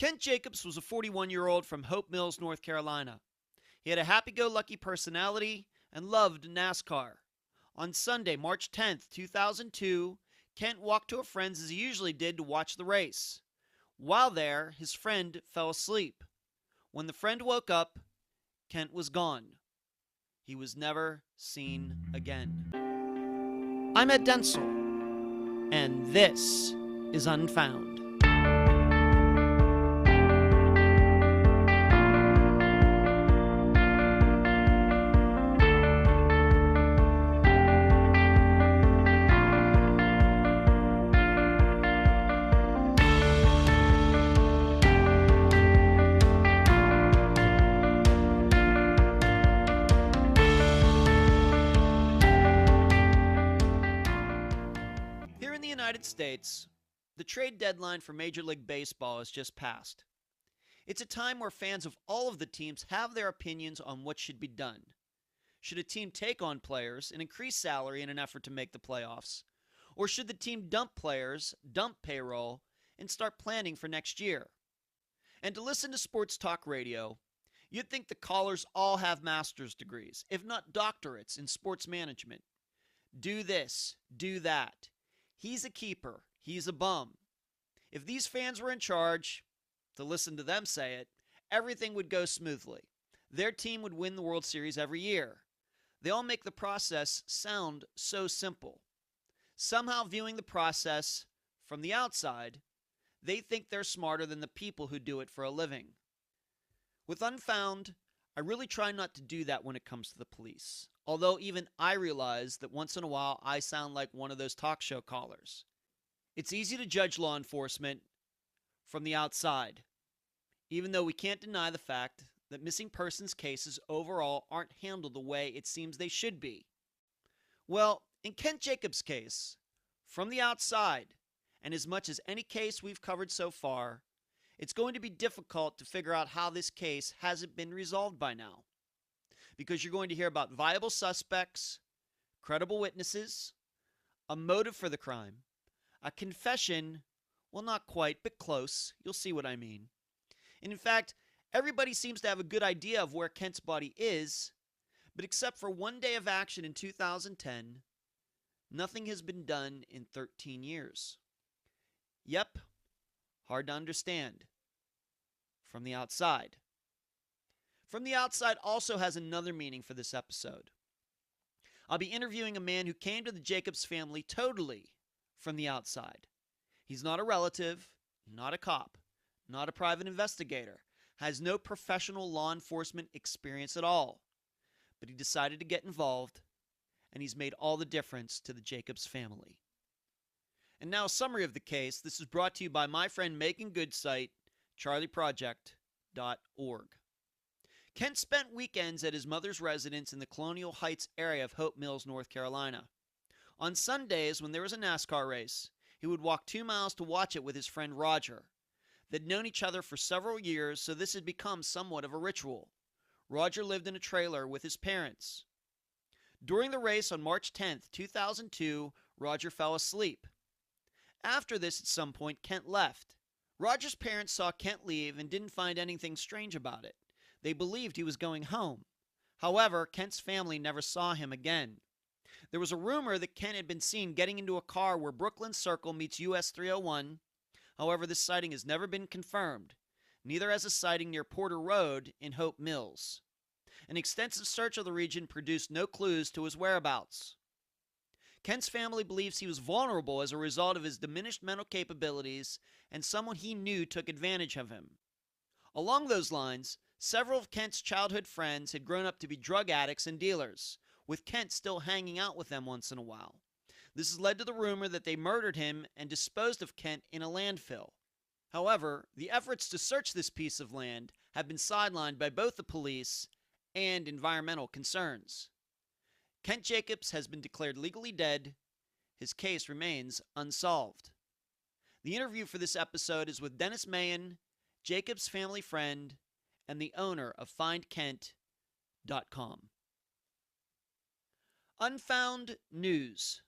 Kent Jacobs was a 41-year-old from Hope Mills, North Carolina. He had a happy-go-lucky personality and loved NASCAR. On Sunday, March 10th, 2002, Kent walked to a friend's as he usually did to watch the race. While there, his friend fell asleep. When the friend woke up, Kent was gone. He was never seen again. I'm Ed Densel, and this is Unfound. United States, the trade deadline for Major League Baseball has just passed. It's a time where fans of all of the teams have their opinions on what should be done. Should a team take on players and increase salary in an effort to make the playoffs? Or should the team dump players, dump payroll, and start planning for next year? And to listen to sports talk radio, you'd think the callers all have master's degrees, if not doctorates, in sports management. Do this, do that. He's a keeper. He's a bum. If these fans were in charge, to listen to them say it, everything would go smoothly. Their team would win the World Series every year. They all make the process sound so simple. Somehow viewing the process from the outside, they think they're smarter than the people who do it for a living. With Unfound, I really try not to do that when it comes to the police. Although even I realize that once in a while I sound like one of those talk show callers. It's easy to judge law enforcement from the outside, even though we can't deny the fact that missing persons cases overall aren't handled the way it seems they should be. Well, in Kent Jacobs' case, from the outside, and as much as any case we've covered so far, it's going to be difficult to figure out how this case hasn't been resolved by now. Because you're going to hear about viable suspects, credible witnesses, a motive for the crime, a confession, well, not quite, but close. You'll see what I mean. And in fact, everybody seems to have a good idea of where Kent's body is, but except for one day of action in 2010, nothing has been done in 13 years. Yep, hard to understand. From the outside. From the outside also has another meaning for this episode. I'll be interviewing a man who came to the Jacobs family totally from the outside. He's not a relative, not a cop, not a private investigator, has no professional law enforcement experience at all. But he decided to get involved, and he's made all the difference to the Jacobs family. And now a summary of the case. This is brought to you by my friend Megan Good's site, charleyproject.org. Kent spent weekends at his mother's residence in the Colonial Heights area of Hope Mills, North Carolina. On Sundays, when there was a NASCAR race, he would walk 2 miles to watch it with his friend Roger. They'd known each other for several years, so this had become somewhat of a ritual. Roger lived in a trailer with his parents. During the race on March 10th, 2002, Roger fell asleep. After this, at some point, Kent left. Roger's parents saw Kent leave and didn't find anything strange about it. They believed he was going home. However, Kent's family never saw him again. There was a rumor that Kent had been seen getting into a car where Brooklyn Circle meets US 301. However, this sighting has never been confirmed. Neither has a sighting near Porter Road in Hope Mills. An extensive search of the region produced no clues to his whereabouts. Kent's family believes he was vulnerable as a result of his diminished mental capabilities, and someone he knew took advantage of him. Along those lines, several of Kent's childhood friends had grown up to be drug addicts and dealers, with Kent still hanging out with them once in a while. This has led to the rumor that they murdered him and disposed of Kent in a landfill. However, the efforts to search this piece of land have been sidelined by both the police and environmental concerns. Kent Jacobs has been declared legally dead. His case remains unsolved. The interview for this episode is with Dennis Mahan, Jacobs' family friend, and the owner of FindKent.com. Unfound News.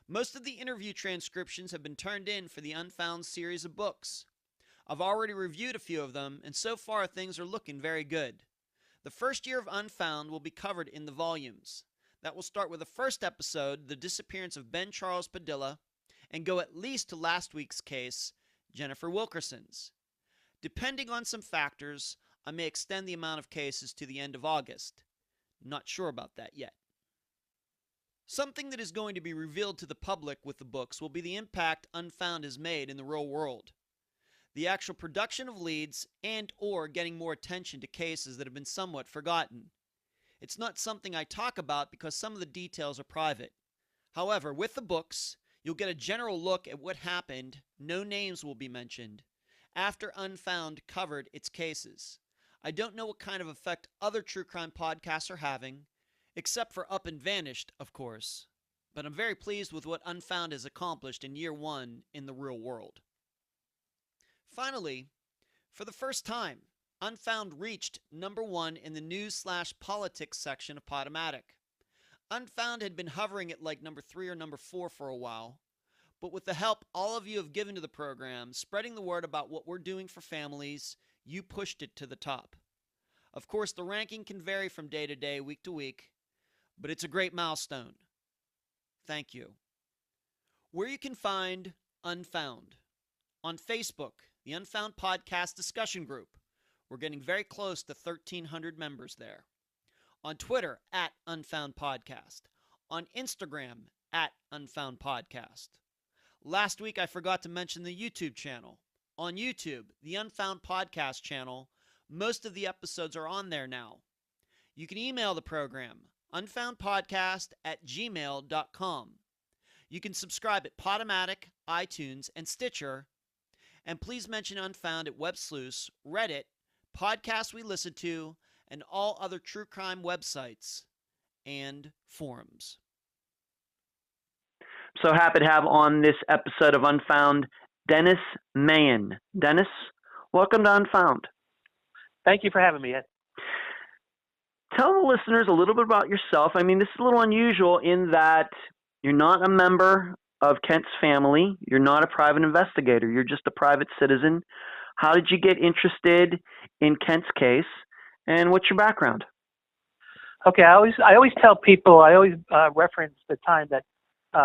Most of the interview transcriptions have been turned in for the Unfound series of books. I've already reviewed a few of them, and so far things are looking very good. The first year of Unfound will be covered in the volumes. That will start with the first episode, The Disappearance of Ben Charles Padilla, and go at least to last week's case, Jennifer Wilkerson's. Depending on some factors, I may extend the amount of cases to the end of August. Not sure about that yet. Something that is going to be revealed to the public with the books will be the impact Unfound has made in the real world. The actual production of leads and or getting more attention to cases that have been somewhat forgotten. It's not something I talk about because some of the details are private. However, with the books, you'll get a general look at what happened, no names will be mentioned, after Unfound covered its cases. I don't know what kind of effect other true crime podcasts are having, except for Up and Vanished, of course. But I'm very pleased with what Unfound has accomplished in year one in the real world. Finally, for the first time, Unfound reached number 1 in the news/politics section of Podomatic. Unfound had been hovering at like number 3 or number 4 for a while, but with the help all of you have given to the program, spreading the word about what we're doing for families, you pushed it to the top. Of course, the ranking can vary from day to day, week to week, but it's a great milestone. Thank you. Where you can find Unfound. On Facebook, the Unfound Podcast Discussion Group. We're getting very close to 1,300 members there. On Twitter, at Unfound Podcast. On Instagram, at Unfound Podcast. Last week, I forgot to mention the YouTube channel. On YouTube, the Unfound Podcast channel, most of the episodes are on there now. You can email the program, unfoundpodcast@gmail.com. You can subscribe at Podomatic, iTunes, and Stitcher. And please mention Unfound at WebSleuth, Reddit, podcasts we listen to, and all other true crime websites and forums. So happy to have on this episode of Unfound, Dennis Mahan. Dennis, welcome to Unfound. Thank you for having me, Ed. Tell the listeners a little bit about yourself. I mean, this is a little unusual in that you're not a member of Kent's family. You're not a private investigator. You're just a private citizen. How did you get interested in Kent's case, and what's your background? Okay, I always tell people, I always reference the time that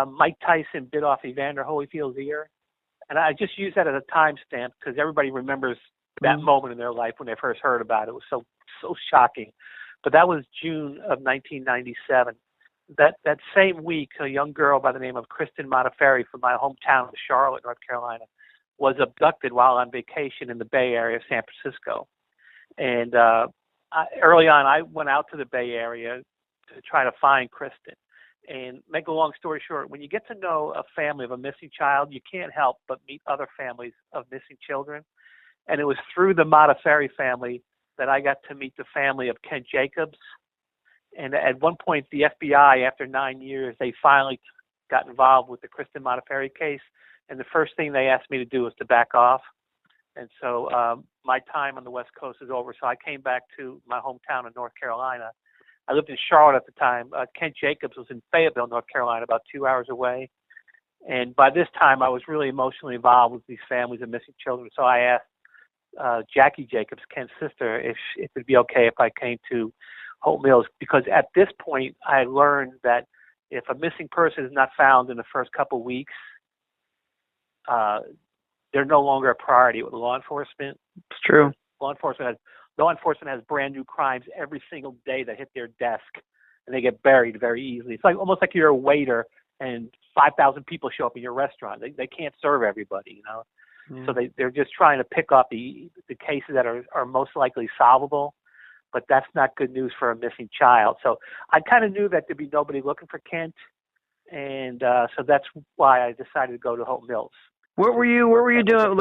Mike Tyson bit off Evander Holyfield's ear, and I just use that as a timestamp because everybody remembers that moment in their life when they first heard about it. It was so shocking. But that was June of 1997. That same week, a young girl by the name of Kristen Modafferi from my hometown of Charlotte, North Carolina, was abducted while on vacation in the Bay Area of San Francisco. And early on, I went out to the Bay Area to try to find Kristen. And make a long story short, when you get to know a family of a missing child, you can't help but meet other families of missing children. And it was through the Modafferi family that I got to meet the family of Kent Jacobs. And at one point, the FBI, after 9 years, they finally got involved with the Kristen Modafferi case. And the first thing they asked me to do was to back off. And so my time on the West Coast is over. So I came back to my hometown in North Carolina. I lived in Charlotte at the time. Kent Jacobs was in Fayetteville, North Carolina, about 2 hours away. And by this time, I was really emotionally involved with these families of missing children. So I asked Jackie Jacobs, Kent's sister, if it would be okay if I came to Hope Mills, because at this point, I learned that if a missing person is not found in the first couple of weeks, they're no longer a priority with law enforcement. It's true. Law enforcement has brand new crimes every single day that hit their desk, and they get buried very easily. It's like almost like you're a waiter and 5,000 people show up in your restaurant. They can't serve everybody, you know. Mm. So they're just trying to pick up the cases that are most likely solvable, but that's not good news for a missing child. So I kind of knew that there'd be nobody looking for Kent, and so that's why I decided to go to Hope Mills. What were you doing?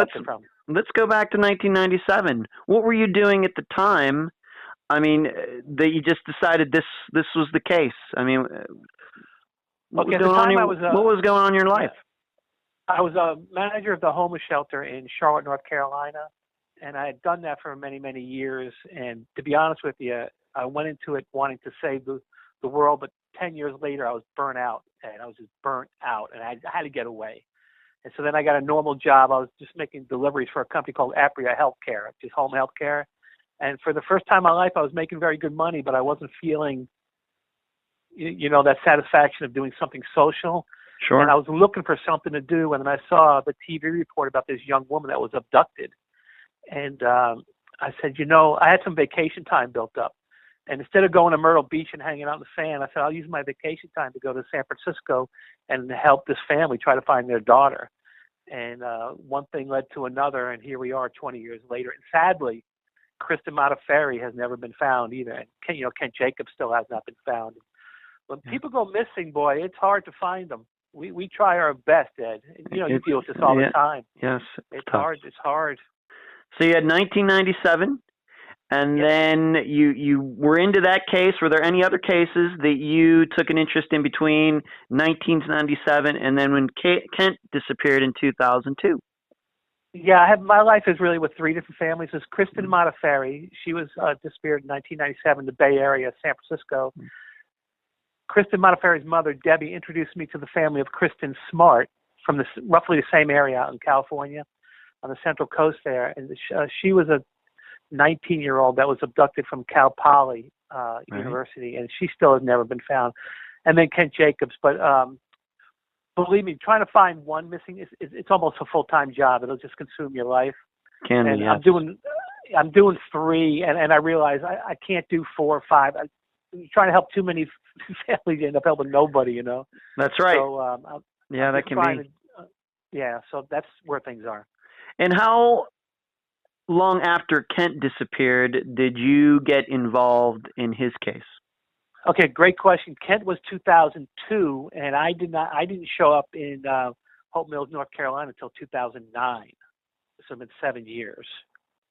Let's go back to 1997. What were you doing at the time? I mean, that you just decided this was the case. I mean, what was going on in your life? I was a manager of the homeless shelter in Charlotte, North Carolina, and I had done that for many, many years. And to be honest with you, I went into it wanting to save the world, but 10 years later, I was burnt out, and I had to get away. And so then I got a normal job. I was just making deliveries for a company called Apria Healthcare, just home healthcare. And for the first time in my life, I was making very good money, but I wasn't feeling, that satisfaction of doing something social. Sure. And I was looking for something to do, and then I saw the TV report about this young woman that was abducted. And I said, I had some vacation time built up. And instead of going to Myrtle Beach and hanging out in the sand, I said, I'll use my vacation time to go to San Francisco and help this family try to find their daughter. And one thing led to another, and here we are 20 years later. And sadly, Kristen Modafferi has never been found either. And Kent Jacobs still has not been found. When people go missing, boy, it's hard to find them. We try our best, Ed. You deal with this all the time. Yes. It's hard. It's hard. So you had 1997, and then you were into that case. Were there any other cases that you took an interest in between 1997 and then when Kent disappeared in 2002? Yeah, my life is really with three different families. There's Kristen Modafferi. She was disappeared in 1997 in the Bay Area, San Francisco. Kristen Modafferi's mother, Debbie, introduced me to the family of Kristen Smart from roughly the same area out in California on the Central Coast there. And she was a 19-year-old that was abducted from Cal Poly University, and she still has never been found. And then Kent Jacobs. But believe me, trying to find one missing, it's almost a full-time job. It'll just consume your life. And yes. I'm doing three, and I realize I can't do 4 or 5. I'm trying to help too many families, you end up helping nobody, That's right. So, that can be. So that's where things are. And how long after Kent disappeared did you get involved in his case? Okay, great question. Kent was 2002, and I didn't show up in Hope Mills, North Carolina until 2009. So it's been 7 years.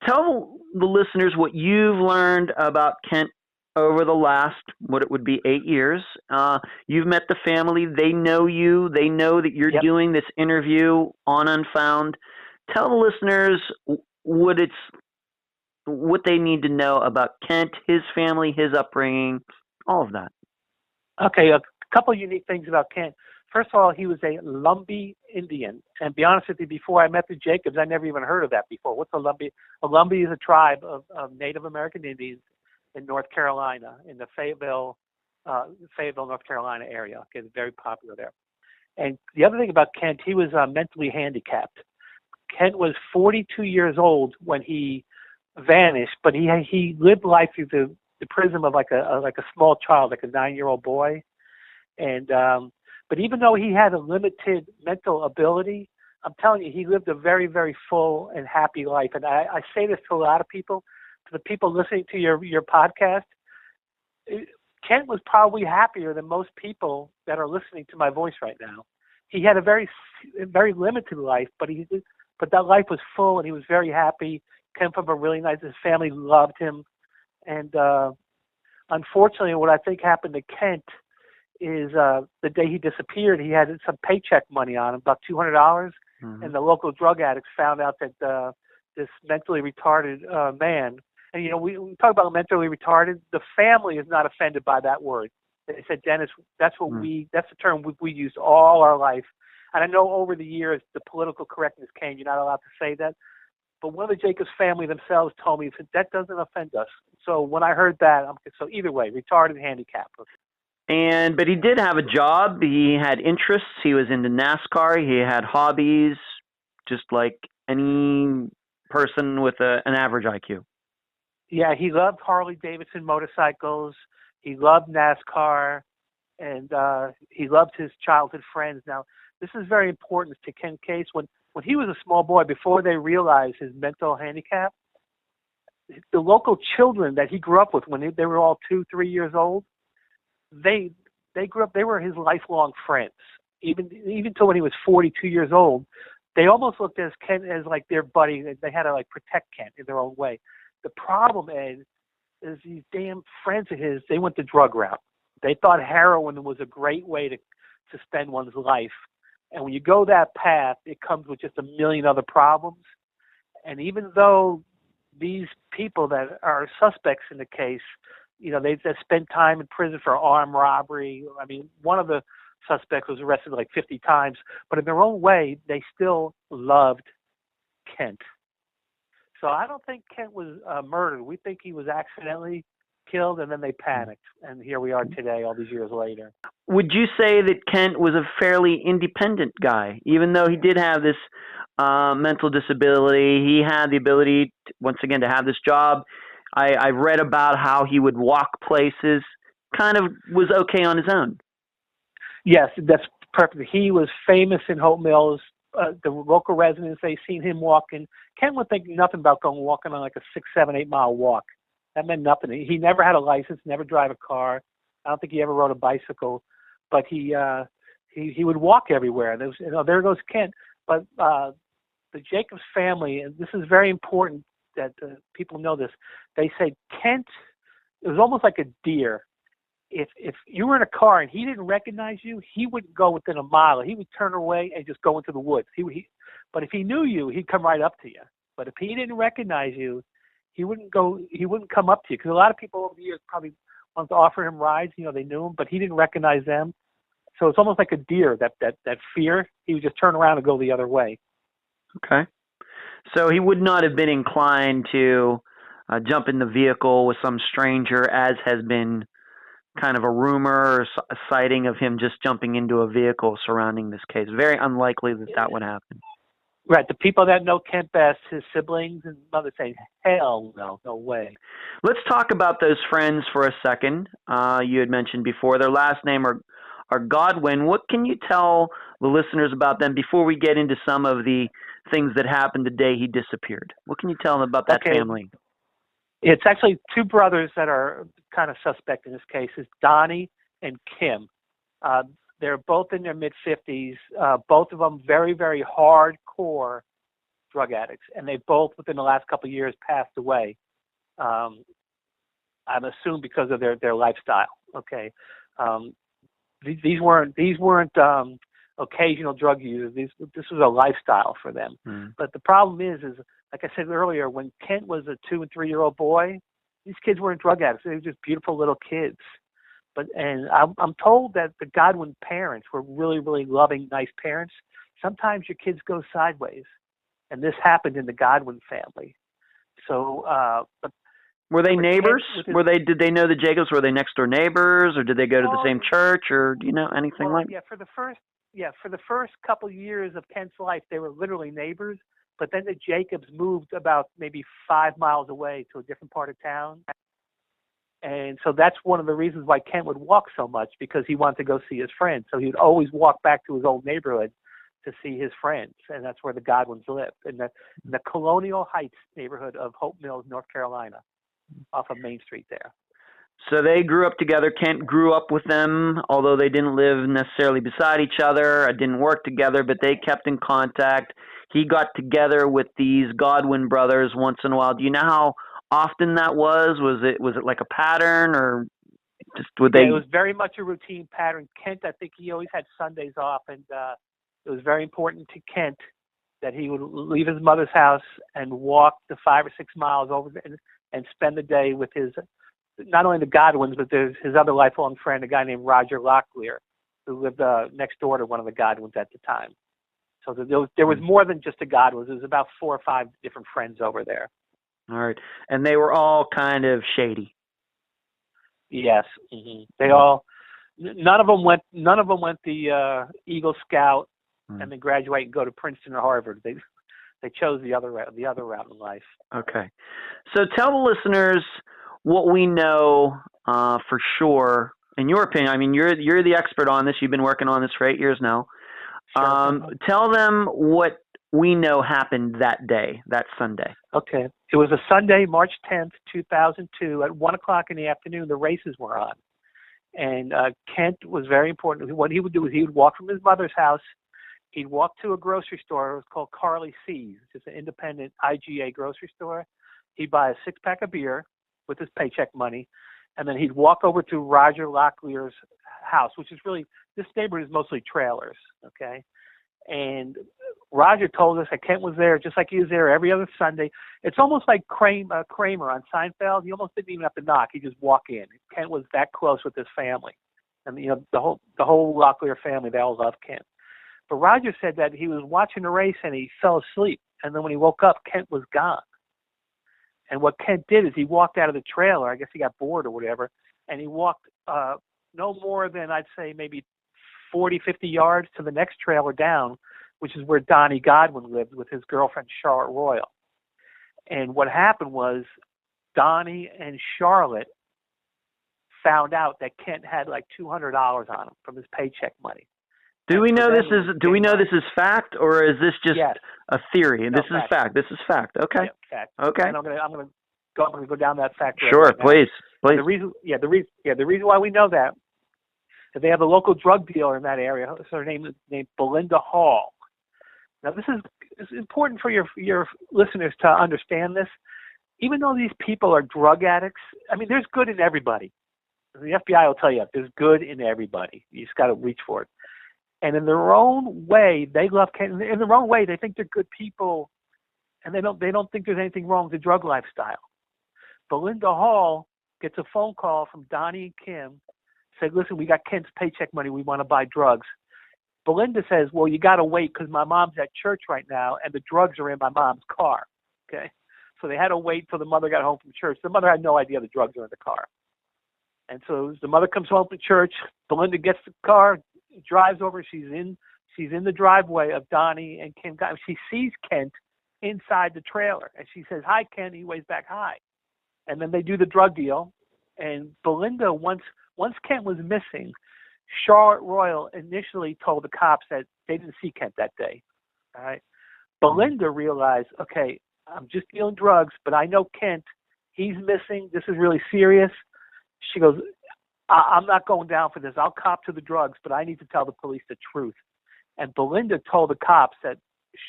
Tell the listeners what you've learned about Kent over the last, what it would be, 8 years. You've met the family. They know you. They know that you're doing this interview on Unfound. Tell the listeners what they need to know about Kent, his family, his upbringing, all of that. Okay, a couple of unique things about Kent. First of all, he was a Lumbee Indian. And to be honest with you, before I met the Jacobs, I never even heard of that before. What's a Lumbee? A Lumbee is a tribe of Native American Indians in North Carolina, in the Fayetteville, North Carolina area. Okay, it's very popular there. And the other thing about Kent, he was mentally handicapped. Kent was 42 years old when he vanished, but he lived life through the prism of like a small child, like a 9-year-old boy. And but even though he had a limited mental ability, I'm telling you, he lived a very, very full and happy life. And I say this to a lot of people, to the people listening to your podcast. Kent was probably happier than most people that are listening to my voice right now. He had a very, very limited life, but that life was full, and he was very happy. Came from a really nice. His family loved him, and unfortunately, what I think happened to Kent is the day he disappeared, he had some paycheck money on him, about $200, and the local drug addicts found out that this mentally retarded man. And we talk about mentally retarded. The family is not offended by that word. They said, Dennis, that's that's the term we used all our life. And I know over the years the political correctness came. You're not allowed to say that. But one of the Jacobs family themselves told me that doesn't offend us. So when I heard that, so either way, retarded, handicapped. But he did have a job. He had interests. He was into NASCAR. He had hobbies, just like any person with an average IQ. Yeah, he loved Harley Davidson motorcycles. He loved NASCAR, and he loved his childhood friends. Now, this is very important to Ken Case. When he was a small boy, before they realized his mental handicap, the local children that he grew up with, when they were all 2-3 years old, they grew up. They were his lifelong friends. Even till when he was 42 years old, they almost looked at Ken as like their buddy. They had to like protect Ken in their own way. The problem, Ed, is these damn friends of his, they went the drug route. They thought heroin was a great way to spend one's life. And when you go that path, it comes with just a million other problems. And even though these people that are suspects in the case, they spent time in prison for armed robbery. I mean, one of the suspect was arrested like 50 times, but in their own way, they still loved Kent. So I don't think Kent was murdered. We think he was accidentally killed, and then they panicked. And here we are today, all these years later. Would you say that Kent was a fairly independent guy, even though he did have this mental disability? He had the ability, once again, to have this job. I read about how he would walk places, kind of was okay on his own. Yes, that's perfect. He was famous in Hope Mills. The local residents, they seen him walking. Kent would think nothing about going walking on like a 6, 7, 8 mile walk. That meant nothing. He never had a license, never drive a car. I don't think he ever rode a bicycle, but he would walk everywhere. There goes Kent. But the Jacobs family, and this is very important that people know this. They say Kent, it was almost like a deer. If you were in a car and he didn't recognize you, he wouldn't go within a mile. He would turn away and just go into the woods. But if he knew you, he'd come right up to you. But if he didn't recognize you, he wouldn't come up to you. Because a lot of people over the years probably wanted to offer him rides. They knew him, but he didn't recognize them. So it's almost like a deer, that fear. He would just turn around and go the other way. Okay. So he would not have been inclined to jump in the vehicle with some stranger, as has been kind of a rumor or a sighting of him just jumping into a vehicle surrounding this case. Very unlikely that would happen. Right. The people that know Kent best, his siblings and mother, say, hell no, no way. Let's talk about those friends for a second. You had mentioned before their last name are Godwin. What can you tell the listeners about them before we get into some of the things that happened the day he disappeared? What can you tell them about that family? It's actually two brothers that are kind of suspect in this case. Is Donnie and Kim. They're both in their mid-50s. Both of them very, very hardcore drug addicts, and they both, within the last couple of years, passed away. I'm assuming because of their lifestyle. Okay, these weren't occasional drug users. This was a lifestyle for them. But the problem is like I said earlier, when Kent was a 2- and 3-year-old boy, these kids weren't drug addicts. They were just beautiful little kids. And I'm told that the Godwin parents were really, really loving, nice parents. Sometimes your kids go sideways, and this happened in the Godwin family. So, but were they neighbors? Did they know the Jacobs? Were they next door neighbors, or did they go to the same church, or do you know anything like? Yeah, for the first couple years of Kent's life, they were literally neighbors. But then the Jacobs moved about maybe 5 miles away to a different part of town. And so that's one of the reasons why Kent would walk so much, because he wanted to go see his friends. So he would always walk back to his old neighborhood to see his friends. And that's where the Godwins lived, in the Colonial Heights neighborhood of Hope Mills, North Carolina, off of Main Street there. So they grew up together. Kent grew up with them, although they didn't live necessarily beside each other, didn't work together, but they kept in contact. He got together with these Godwin brothers once in a while. Do you know how often that was? Was it like a pattern, or just would they? It was very much a routine pattern. Kent, I think he always had Sundays off, and it was very important to Kent that he would leave his mother's house and walk the 5 or 6 miles over and spend the day with not only the Godwins, but there's his other lifelong friend, a guy named Roger Locklear, who lived next door to one of the Godwins at the time. So there was more than just the Godwins. There was about 4 or 5 different friends over there. All right, and they were all kind of shady. Yes, they all. None of them went the Eagle Scout and then graduate and go to Princeton or Harvard. They chose the other route in life. Okay, so tell the listeners what we know for sure. In your opinion, I mean, you're the expert on this. You've been working on this for 8 years now. Sure. Tell them what we know happened that day, that Sunday. Okay. It was a Sunday, March 10th, 2002. At 1 o'clock in the afternoon, the races were on. And Kent was very important. What he would do is he would walk from his mother's house. He'd walk to a grocery store. It was called Charley C's. It's just an independent IGA grocery store. He'd buy a 6-pack of beer with his paycheck money. And then he'd walk over to Roger Locklear's house, which is really, this neighborhood is mostly trailers, okay? And Roger told us that Kent was there just like he was there every other Sunday. It's almost like Kramer on Seinfeld. He almost didn't even have to knock. He just walk in. Kent was that close with his family. And the whole Locklear family, they all love Kent. But Roger said that he was watching the race and he fell asleep, and then when he woke up, Kent was gone. And what Kent did is he walked out of the trailer. I guess he got bored or whatever, and he walked no more than, I'd say, maybe 40, 50 yards to the next trailer down, which is where Donnie Godwin lived with his girlfriend, Charlotte Royal. And what happened was Donnie and Charlotte found out that Kent had like $200 on him from his paycheck money. Do we know this is fact, or is this just a theory? No, this is fact. This is fact. Okay. Yeah, fact. Okay. And I'm gonna go down that fact. Sure, right now. please. The reason why we know that is they have a local drug dealer in that area. Her name is named Belinda Hall. Now this is important for your listeners to understand this. Even though these people are drug addicts, I mean, there's good in everybody. The FBI will tell you there's good in everybody. You just got to reach for it. And in their own way, they love Kent. In their own way, they think they're good people, and they don't think there's anything wrong with the drug lifestyle. Belinda Hall gets a phone call from Donnie and Kim, said, "Listen, we got Kent's paycheck money. We want to buy drugs." Belinda says, "Well, you got to wait because my mom's at church right now, and the drugs are in my mom's car." Okay, so they had to wait till the mother got home from church. The mother had no idea the drugs are in the car. And so the mother comes home from church. Belinda gets the car, drives over. She's in the driveway of Donnie and Kim. She sees Kent inside the trailer, and she says, "Hi, Kent." He waves back, "Hi." And then they do the drug deal. And Belinda, once Kent was missing, Charlotte Royal initially told the cops that they didn't see Kent that day. All right. Belinda realized, okay, I'm just dealing drugs, but I know Kent. He's missing. This is really serious. She goes, I'm not going down for this. I'll cop to the drugs, but I need to tell the police the truth. And Belinda told the cops that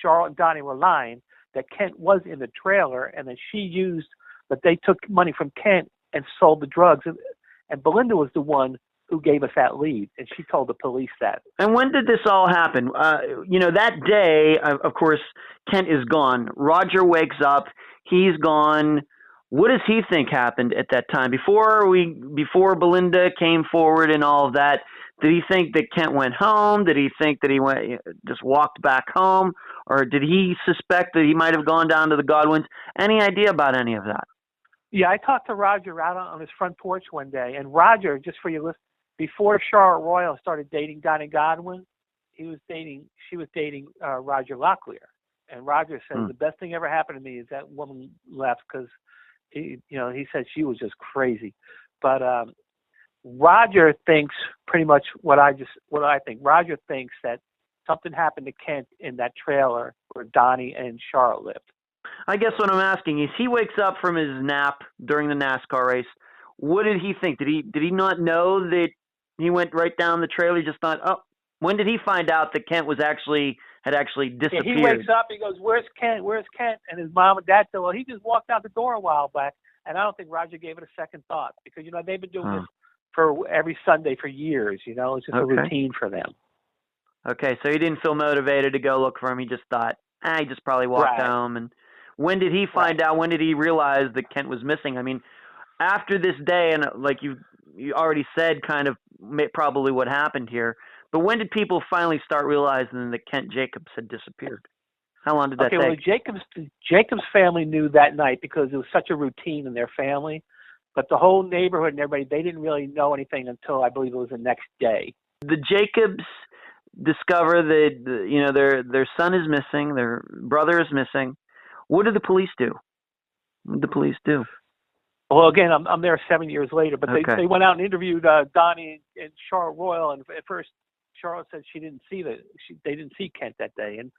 Charlotte and Donnie were lying, that Kent was in the trailer, and that they took money from Kent and sold the drugs. And Belinda was the one who gave us that lead, and she told the police that. And when did this all happen? That day, of course, Kent is gone. Roger wakes up. He's gone. What does he think happened at that time? Before Belinda came forward and all of that, did he think that Kent went home? Did he think that he just walked back home? Or did he suspect that he might have gone down to the Godwins? Any idea about any of that? Yeah, I talked to Roger out on his front porch one day. And Roger, just for your list, before Charlotte Royal started dating Donnie Godwin, she was dating Roger Locklear. And Roger said, the best thing ever happened to me is that woman left because he said she was just crazy. But Roger thinks pretty much what I think. Roger thinks that something happened to Kent in that trailer where Donnie and Charlotte lived. I guess what I'm asking is, he wakes up from his nap during the NASCAR race. What did he think? Did he not know that he went right down the trailer? He just thought, oh, when did he find out that Kent had actually disappeared? Yeah, he wakes up, he goes, "Where's Kent? Where's Kent?" And his mom and dad said, "Well, he just walked out the door a while back." And I don't think Roger gave it a second thought because, they've been doing this for every Sunday for years. It's just a routine for them. Okay, so he didn't feel motivated to go look for him. He just thought, he just probably walked home. And when did he find out? When did he realize that Kent was missing? I mean, after this day, and like you already said, kind of probably what happened here. But when did people finally start realizing that Kent Jacobs had disappeared? How long did that take? Well, the Jacobs family knew that night because it was such a routine in their family. But the whole neighborhood and everybody, they didn't really know anything until I believe it was the next day. The Jacobs discover that their son is missing, their brother is missing. What did the police do? Well, again, I'm there 7 years later, but they went out and interviewed Donnie and Charlotte Royal, and at first Charlotte said they didn't see Kent that day, and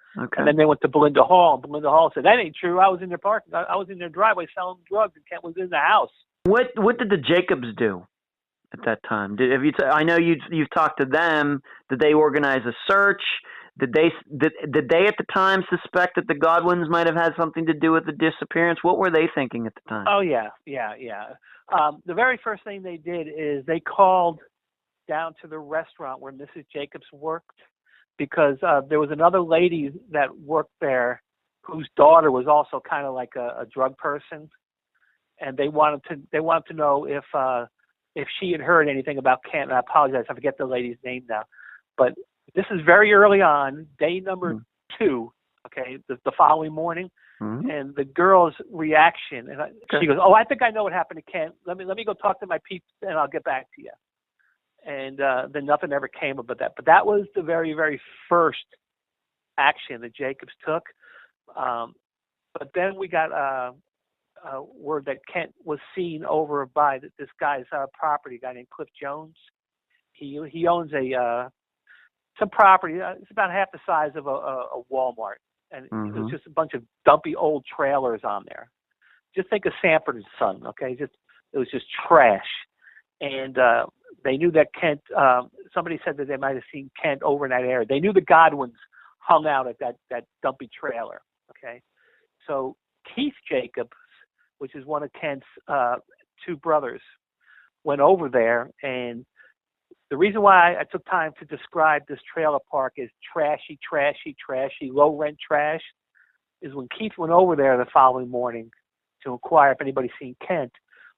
then they went to Belinda Hall, and Belinda Hall said, "That ain't true. I was in their driveway selling drugs, and Kent was in the house." What did the Jacobs do at that time? I know you've talked to them. Did they organize a search? Did they at the time suspect that the Godwins might have had something to do with the disappearance? What were they thinking at the time? Oh yeah. The very first thing they did is they called down to the restaurant where Mrs. Jacobs worked because there was another lady that worked there whose daughter was also kind of like a drug person, and they wanted to know if if she had heard anything about Kent. And I apologize, I forget the lady's name now. But this is very early on, day number 2, okay, the following morning. And the girl's reaction, and she goes, "Oh, I think I know what happened to Kent. Let me go talk to my peeps, and I'll get back to you." And then nothing ever came about that. But that was the very, very first action that Jacobs took. But then we got word that Kent was seen over by this guy's property, a guy named Cliff Jones. He owns some property. It's about half the size of a Walmart. And it was just a bunch of dumpy old trailers on there. Just think of Sanford and Son, okay? It was just trash. And they knew that Kent, somebody said that they might have seen Kent over in that area. They knew the Godwins hung out at that dumpy trailer, okay? So Keith Jacobs, which is one of Kent's 2 brothers, went over there. And the reason why I took time to describe this trailer park as trashy, low rent trash is when Keith went over there the following morning to inquire if anybody's seen Kent.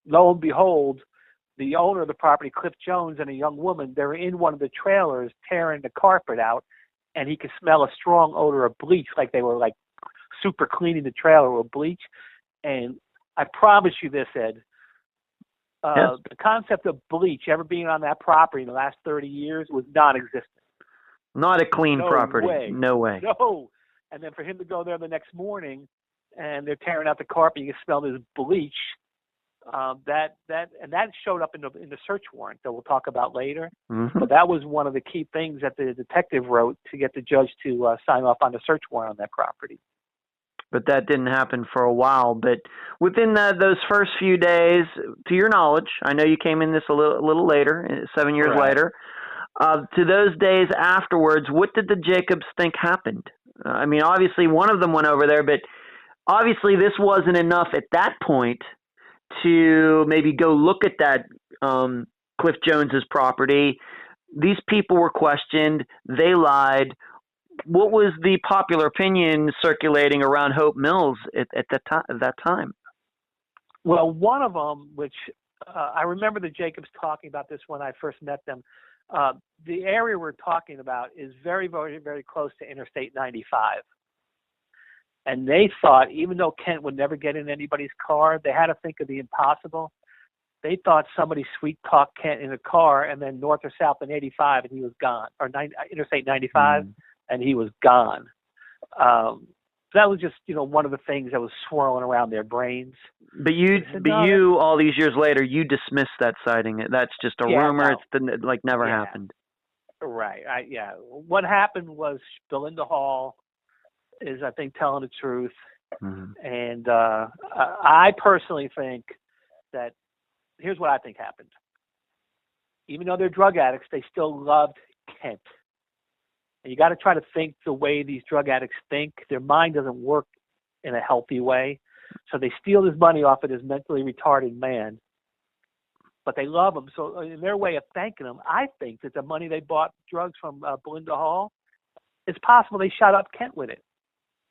Lo and behold, the owner of the property, Cliff Jones, and a young woman, they were in one of the trailers tearing the carpet out, and he could smell a strong odor of bleach, like they were like super cleaning the trailer with bleach. And I promise you this, Ed, the concept of bleach ever being on that property in the last 30 years was non-existent. Not a clean property. Way. No way. No. And then for him to go there the next morning and they're tearing out the carpet, you can smell this bleach. That showed up in the search warrant that we'll talk about later. But that was one of the key things that the detective wrote to get the judge to sign off on the search warrant on that property. But that didn't happen for a while. But within those first few days, to your knowledge, I know you came in this a little later, 7 years later. To those days afterwards, what did the Jacobs think happened? I mean, obviously one of them went over there, but obviously this wasn't enough at that point to maybe go look at that Cliff Jones's property. These people were questioned. They lied. What was the popular opinion circulating around Hope Mills at that time? Well, one of them, which I remember the Jacobs talking about this when I first met them, the area we're talking about is very, very, very close to Interstate 95. And they thought, even though Kent would never get in anybody's car, they had to think of the impossible. They thought somebody sweet-talked Kent in a car and then north or south on 85 and he was gone, or Interstate 95. And he was gone. That was just, one of the things that was swirling around their brains. But you, all these years later, you dismissed that sighting. That's just a rumor. No. It's never happened. Right. What happened was Belinda Hall is, I think, telling the truth. And I personally think that here's what I think happened. Even though they're drug addicts, they still loved Kent. And you got to try to think the way these drug addicts think. Their mind doesn't work in a healthy way. So they steal his money off of this mentally retarded man. But they love him. So in their way of thanking him, I think that the money they bought drugs from Belinda Hall, it's possible they shot up Kent with it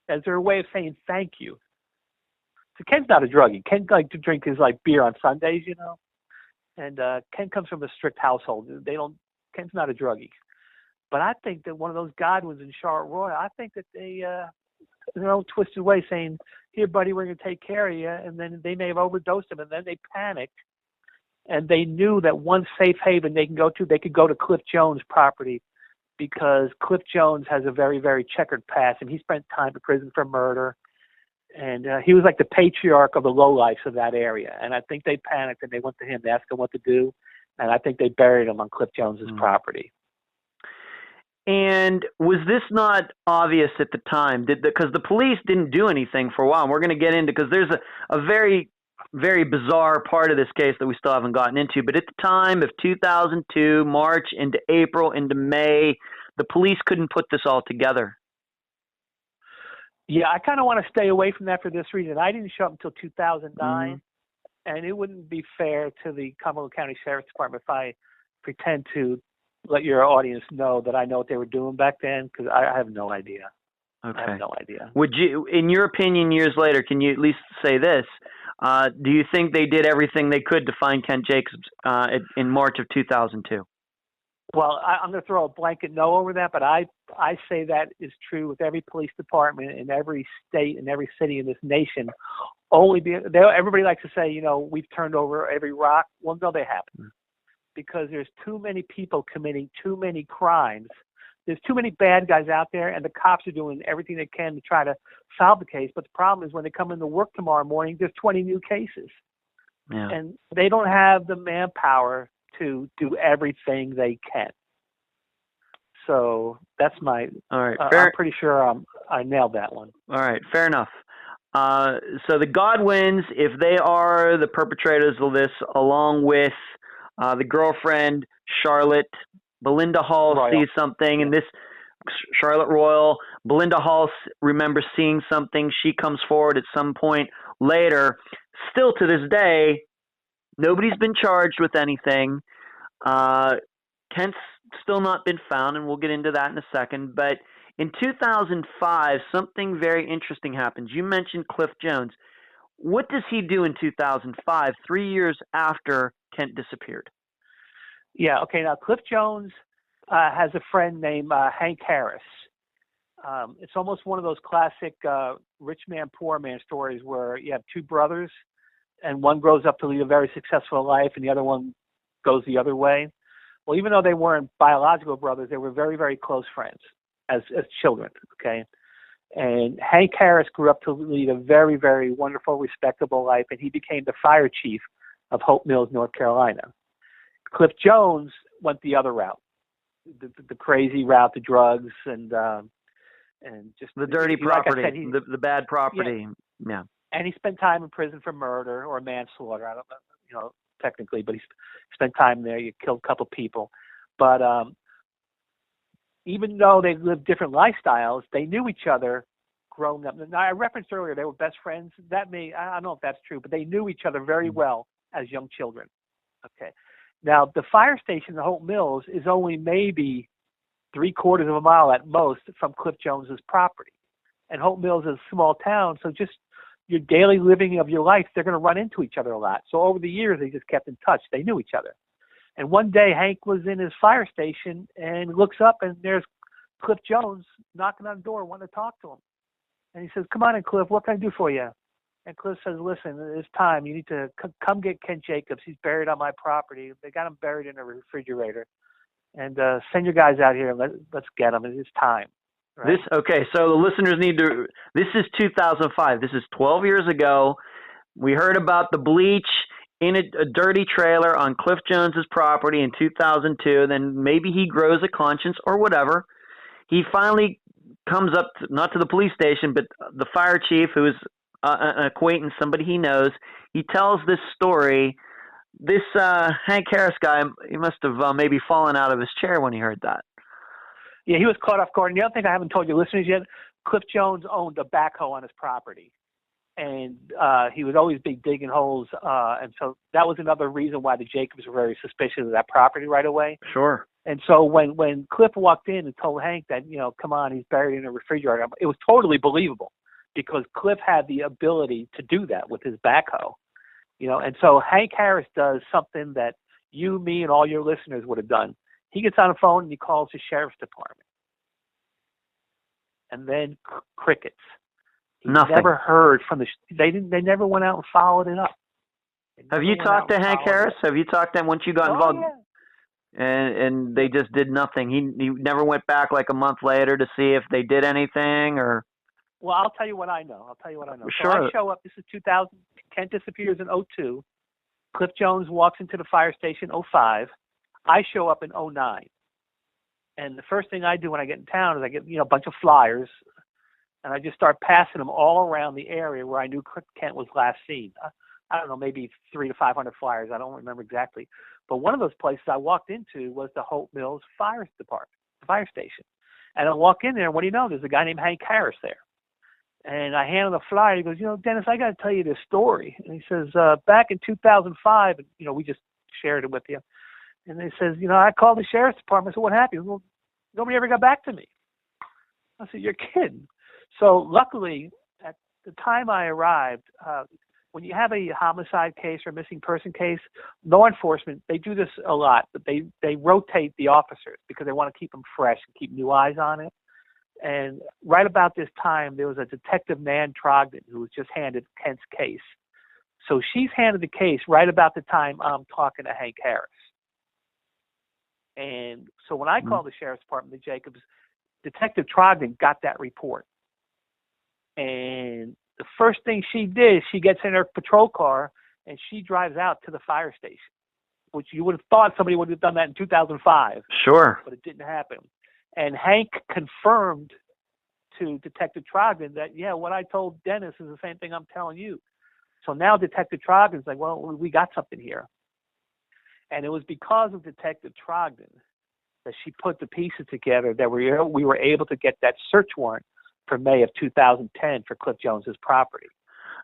as their way of saying thank you. So Kent's not a druggie. Kent likes to drink his beer on Sundays, And Kent comes from a strict household. Kent's not a druggie. But I think that one of those Godwins in Charlotte Royal, I think that they, in their own twisted way, saying, "Here, buddy, we're going to take care of you," and then they may have overdosed him, and then they panicked, and they knew that one safe haven they could go to Cliff Jones' property, because Cliff Jones has a very, very checkered past, and he spent time in prison for murder, and he was like the patriarch of the lowlifes of that area, and I think they panicked, and they went to him to ask him what to do, and I think they buried him on Cliff Jones's property. And was this not obvious at the time? Because the police didn't do anything for a while. And we're going to get into, because there's a very, very bizarre part of this case that we still haven't gotten into. But at the time of 2002, March into April into May, the police couldn't put this all together. Yeah, I kind of want to stay away from that for this reason. I didn't show up until 2009, and it wouldn't be fair to the Cumberland County Sheriff's Department if I pretend to let your audience know that I know what they were doing back then, because I have no idea. Okay. I have no idea. Would you, in your opinion, years later, can you at least say this? Do you think they did everything they could to find Kent Jacobs in March of 2002? Well, I'm going to throw a blanket no over that, but I say that is true with every police department in every state and every city in this nation. Everybody likes to say, we've turned over every rock. Well, no, they haven't, because there's too many people committing too many crimes. There's too many bad guys out there, and the cops are doing everything they can to try to solve the case. But the problem is when they come into work tomorrow morning, there's 20 new cases. Yeah. And they don't have the manpower to do everything they can. So that's my. All right. I'm pretty sure I nailed that one. All right. Fair enough. So the Godwins, if they are the perpetrators of this, along with the girlfriend, Charlotte, Belinda Hall Royal. sees something, and this Charlotte Royal, Belinda Hall remembers seeing something. She comes forward at some point later. Still to this day, nobody's been charged with anything. Kent's still not been found, and we'll get into that in a second. But in 2005, something very interesting happens. You mentioned Cliff Jones. What does he do in 2005, 3 years after Kent disappeared? Yeah, okay. Now, Cliff Jones has a friend named Hank Harris. It's almost one of those classic rich man, poor man stories where you have two brothers, and one grows up to lead a very successful life, and the other one goes the other way. Well, even though they weren't biological brothers, they were very, very close friends as children, okay? And Hank Harris grew up to lead a very, very wonderful, respectable life, and he became the fire chief of Hope Mills, North Carolina. Cliff Jones went the other route, the crazy route, the drugs, and just the dirty property, like I said, the bad property. Yeah. And he spent time in prison for murder or manslaughter. I don't know, technically, but he spent time there. You killed a couple people, but even though they lived different lifestyles, they knew each other growing up. Now, I referenced earlier they were best friends. I don't know if that's true, but they knew each other very well as young children. Okay. Now, the fire station in Hope Mills is only maybe 3/4 of a mile at most from Cliff Jones's property. And Hope Mills is a small town, so just your daily living of your life, they're going to run into each other a lot. So over the years, they just kept in touch. They knew each other. And one day, Hank was in his fire station and looks up, and there's Cliff Jones knocking on the door, wanting to talk to him. And he says, "Come on in, Cliff. What can I do for you?" And Cliff says, "Listen, it's time. You need to come get Kent Jacobs. He's buried on my property. They got him buried in a refrigerator. And send your guys out here and let's get him. It's time." Right? So the listeners this is 2005. This is 12 years ago. We heard about the bleach in a dirty trailer on Cliff Jones's property in 2002. Then maybe he grows a conscience or whatever. He finally comes up, not to the police station, but the fire chief, who is an acquaintance, somebody he knows. He tells this story. This Hank Harris guy, he must have maybe fallen out of his chair when he heard that. Yeah, he was caught off guard. And the other thing I haven't told your listeners yet, Cliff Jones owned a backhoe on his property. And he would always be digging holes. And so that was another reason why the Jacobs were very suspicious of that property right away. Sure. And so when Cliff walked in and told Hank that, come on, he's buried in a refrigerator, it was totally believable because Cliff had the ability to do that with his backhoe. And so Hank Harris does something that you, me, and all your listeners would have done. He gets on the phone and he calls the sheriff's department. And then crickets. He Nothing. Never heard from they never went out and followed it up. Have you talked to Hank Harris? Have you talked to him once you got involved? Yeah. And they just did nothing. He never went back like a month later to see if they did anything or. Well, I'll tell you what I know. Sure. So I show up. This is 2000. Kent disappears in 2002. Cliff Jones walks into the fire station 2005. I show up in 2009. And the first thing I do when I get in town is I get a bunch of flyers, and I just start passing them all around the area where I knew Kent was last seen. I don't know, maybe 300 to 500 flyers. I don't remember exactly. But one of those places I walked into was the Hope Mills Fire Department, the fire station. And I walk in there, and what do you know? There's a guy named Hank Harris there. And I hand him the flyer. He goes, Dennis, I got to tell you this story. And he says, back in 2005, we just shared it with you. And he says, I called the sheriff's department. So what happened? Well, nobody ever got back to me. I said, you're kidding. So luckily, at the time I arrived, when you have a homicide case or missing person case, law enforcement, they do this a lot, but they rotate the officers because they want to keep them fresh and keep new eyes on it. And right about this time, there was a detective, Nan Trogdon, who was just handed Kent's case. So she's handed the case right about the time I'm talking to Hank Harris. And so when I called the sheriff's department, the Jacobs, Detective Trogdon got that report. And the first thing she did, she gets in her patrol car and she drives out to the fire station, which you would have thought somebody would have done that in 2005. Sure. But it didn't happen. And Hank confirmed to Detective Trogdon that, yeah, what I told Dennis is the same thing I'm telling you. So now Detective Trogdon's like, well, we got something here. And it was because of Detective Trogdon that she put the pieces together that we were able to get that search warrant for May of 2010 for Cliff Jones's property.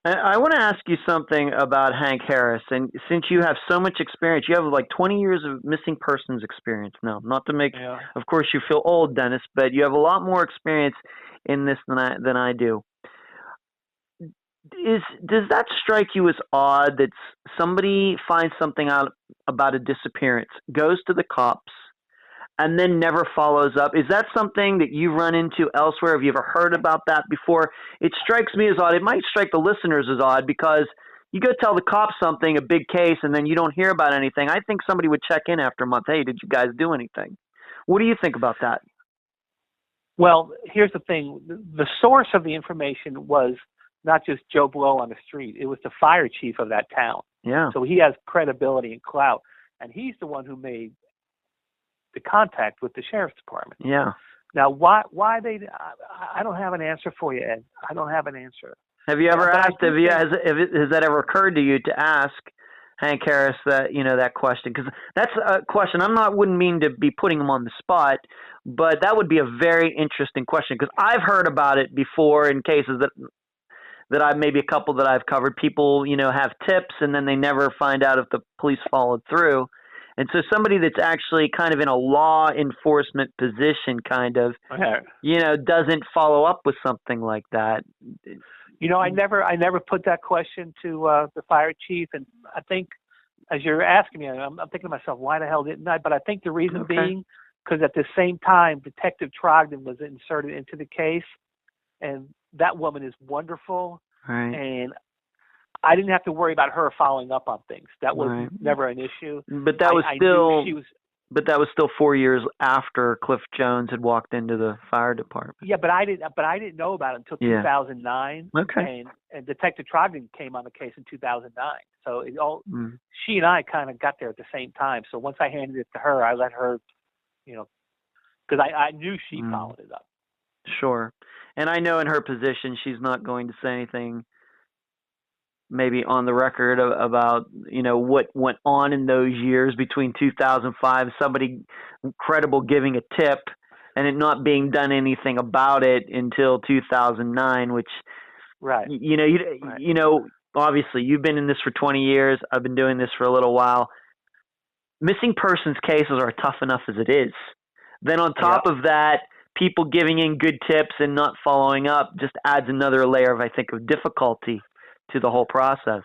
I want to ask you something about Hank Harris. And since you have so much experience, you have like 20 years of missing persons experience now. Not to make, of course, you feel old, Dennis, but you have a lot more experience in this than I do. Does that strike you as odd that somebody finds something out about a disappearance, goes to the cops, and then never follows up? Is that something that you run into elsewhere? Have you ever heard about that before? It strikes me as odd. It might strike the listeners as odd because you go tell the cops something, a big case, and then you don't hear about anything. I think somebody would check in after a month. Hey, did you guys do anything? What do you think about that? Well, here's the thing. The source of the information was not just Joe Blow on the street. It was the fire chief of that town. Yeah. So he has credibility and clout, and he's the one who made the contact with the sheriff's department. Yeah. Now, why they? I don't have an answer for you, Ed. I don't have an answer. Have you ever asked? Has that ever occurred to you to ask Hank Harris that question? Because that's a question. Wouldn't mean to be putting him on the spot, but that would be a very interesting question because I've heard about it before in cases that I've maybe a couple that I've covered. People have tips and then they never find out if the police followed through. And so somebody that's actually kind of in a law enforcement position doesn't follow up with something like that. I never put that question to the fire chief. And I think as you're asking me, I'm thinking to myself, why the hell didn't I? But I think the reason being because at the same time, Detective Trogdon was inserted into the case. And that woman is wonderful. Right. And I didn't have to worry about her following up on things. That was never an issue. But that was But that was still 4 years after Cliff Jones had walked into the fire department. Yeah, but I didn't know about it until 2009. Okay. And Detective Trogdon came on the case in 2009. So she and I kind of got there at the same time. So once I handed it to her, I let her, because I knew she followed it up. Sure. And I know in her position, she's not going to say anything maybe on the record about, what went on in those years between 2005, somebody credible giving a tip and it not being done anything about it until 2009, which, obviously you've been in this for 20 years. I've been doing this for a little while. Missing persons cases are tough enough as it is. Then on top of that, people giving in good tips and not following up just adds another layer of, I think, of difficulty to the whole process.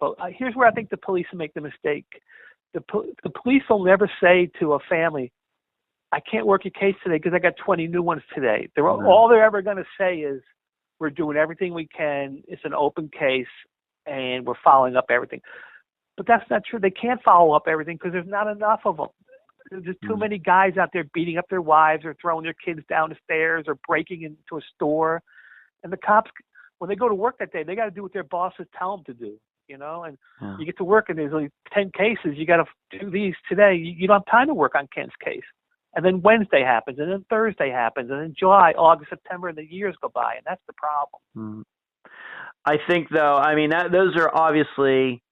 Well, here's where I think the police make the mistake. The police will never say to a family, I can't work your case today because I got 20 new ones today. All they're ever going to say is, we're doing everything we can. It's an open case, and we're following up everything. But that's not true. They can't follow up everything because there's not enough of them. There's too many guys out there beating up their wives or throwing their kids down the stairs or breaking into a store. And the cops, when they go to work that day, they got to do what their bosses tell them to do, and you get to work and there's only 10 cases. You got to do these today. You don't have time to work on Kent's case. And then Wednesday happens, and then Thursday happens, and then July, August, September, and the years go by, and that's the problem. I think, though, those are obviously,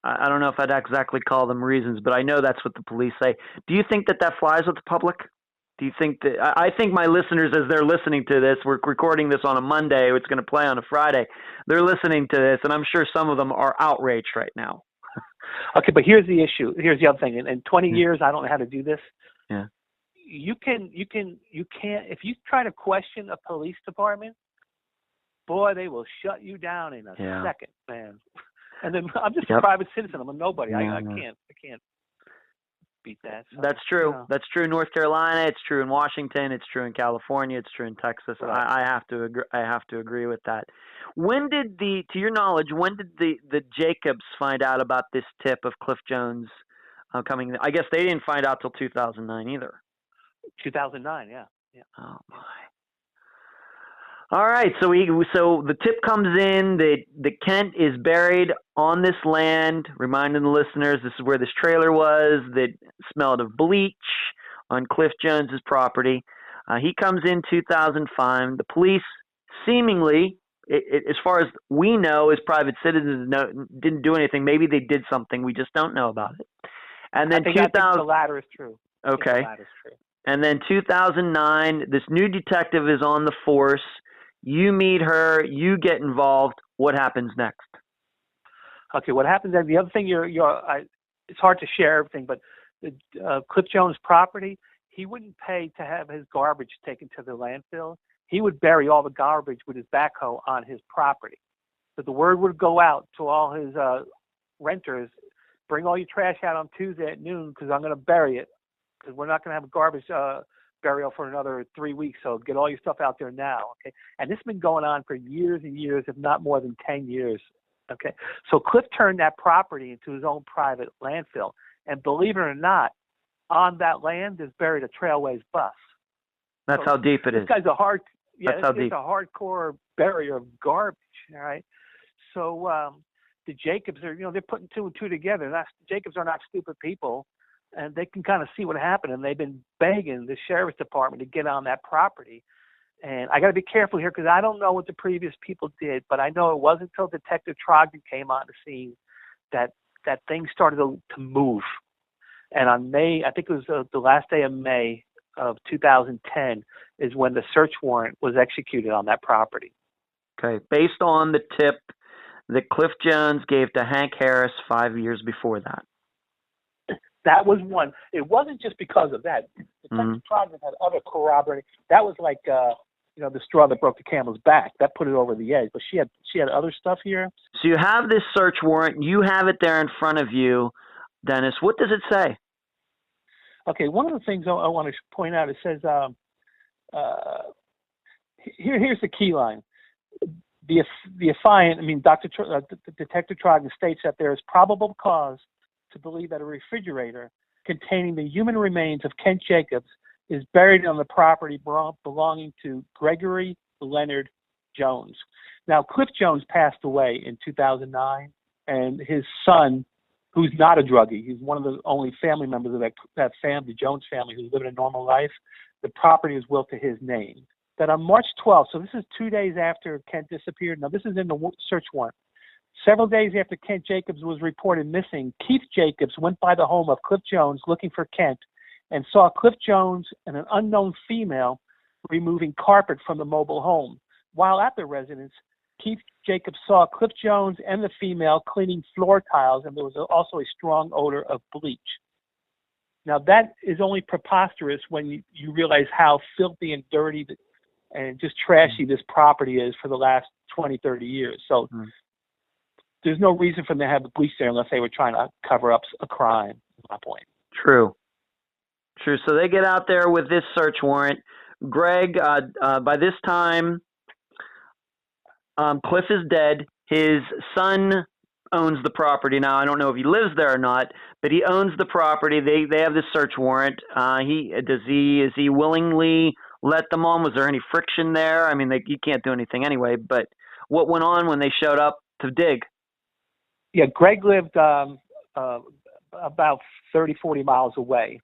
I don't know if I'd exactly call them reasons, but I know that's what the police say. Do you think that flies with the public? Do you think that, I think my listeners, as they're listening to this, we're recording this on a Monday, it's going to play on a Friday, they're listening to this, and I'm sure some of them are outraged right now. Okay, but here's the issue. Here's the other thing. In 20 years, I don't know how to do this. Yeah. You can't, if you try to question a police department, boy, they will shut you down in a second, man. And then I'm just a Yep. private citizen. I'm a nobody. Yeah. I can't beat that. So, That's true. you know. That's true in North Carolina. It's true in Washington. It's true in California. It's true in Texas. Right. I have to agree. I have to agree with that. When did to your knowledge, when did the Jacobs find out about this tip of Cliff Jones coming? I guess they didn't find out till 2009 either. 2009, yeah. Oh my. All right, so the tip comes in that the Kent is buried on this land. Reminding the listeners, this is where this trailer was that smelled of bleach on Cliff Jones's property. He comes in 2005. The police, seemingly, as far as we know, as private citizens, didn't do anything. Maybe they did something. We just don't know about it. And then I think the latter is true. Okay. The latter is true. And then 2009, this new detective is on the force. You meet her. You get involved. What happens next? Okay, what happens then? The other thing it's hard to share everything, but Cliff Jones' property, he wouldn't pay to have his garbage taken to the landfill. He would bury all the garbage with his backhoe on his property. So the word would go out to all his renters, bring all your trash out on Tuesday at noon because I'm going to bury it, because we're not going to have a garbage burial for another 3 weeks, so get all your stuff out there now, okay? And this has been going on for years and years, if not more than 10 years, okay? So Cliff turned that property into his own private landfill, and believe it or not, on that land is buried a Trailways bus. That's how deep it is. This guy's That's a hardcore barrier of garbage, all right? So the Jacobs are, they're putting two and two together. Jacobs are not stupid people, and they can kind of see what happened, and they've been begging the sheriff's department to get on that property. And I got to be careful here because I don't know what the previous people did, but I know it wasn't until Detective Trogdon came on the scene that things started to move. And on May, I think it was the last day of May of 2010 is when the search warrant was executed on that property. Okay, based on the tip that Cliff Jones gave to Hank Harris 5 years before that. That was one. It wasn't just because of that. Detective Trogdon had other corroborating. That was like, the straw that broke the camel's back. That put it over the edge. But she had other stuff here. So you have this search warrant. You have it there in front of you, Dennis. What does it say? Okay, one of the things I want to point out, it says, here's the key line. The affiant, Detective Trogdon states that there is probable cause to believe that a refrigerator containing the human remains of Kent Jacobs is buried on the property belonging to Gregory Leonard Jones. Now, Cliff Jones passed away in 2009, and his son, who's not a druggie, he's one of the only family members of that family, the Jones family, who's living a normal life, the property is willed to his name. That on March 12th, so this is 2 days after Kent disappeared. Now, this is in the search warrant. Several days after Kent Jacobs was reported missing, Keith Jacobs went by the home of Cliff Jones looking for Kent and saw Cliff Jones and an unknown female removing carpet from the mobile home. While at the residence, Keith Jacobs saw Cliff Jones and the female cleaning floor tiles, and there was also a strong odor of bleach. Now, that is only preposterous when you realize how filthy and dirty and just trashy this property is for the last 20, 30 years. So there's no reason for them to have the bleach there unless they were trying to cover up a crime, is my point. True. So they get out there with this search warrant. Greg, by this time, Cliff is dead. His son owns the property now. I don't know if he lives there or not, but he owns the property. They have this search warrant. Is he willingly let them on? Was there any friction there? I mean, you can't do anything anyway. But what went on when they showed up to dig? Yeah, Greg lived about 30, 40 miles away.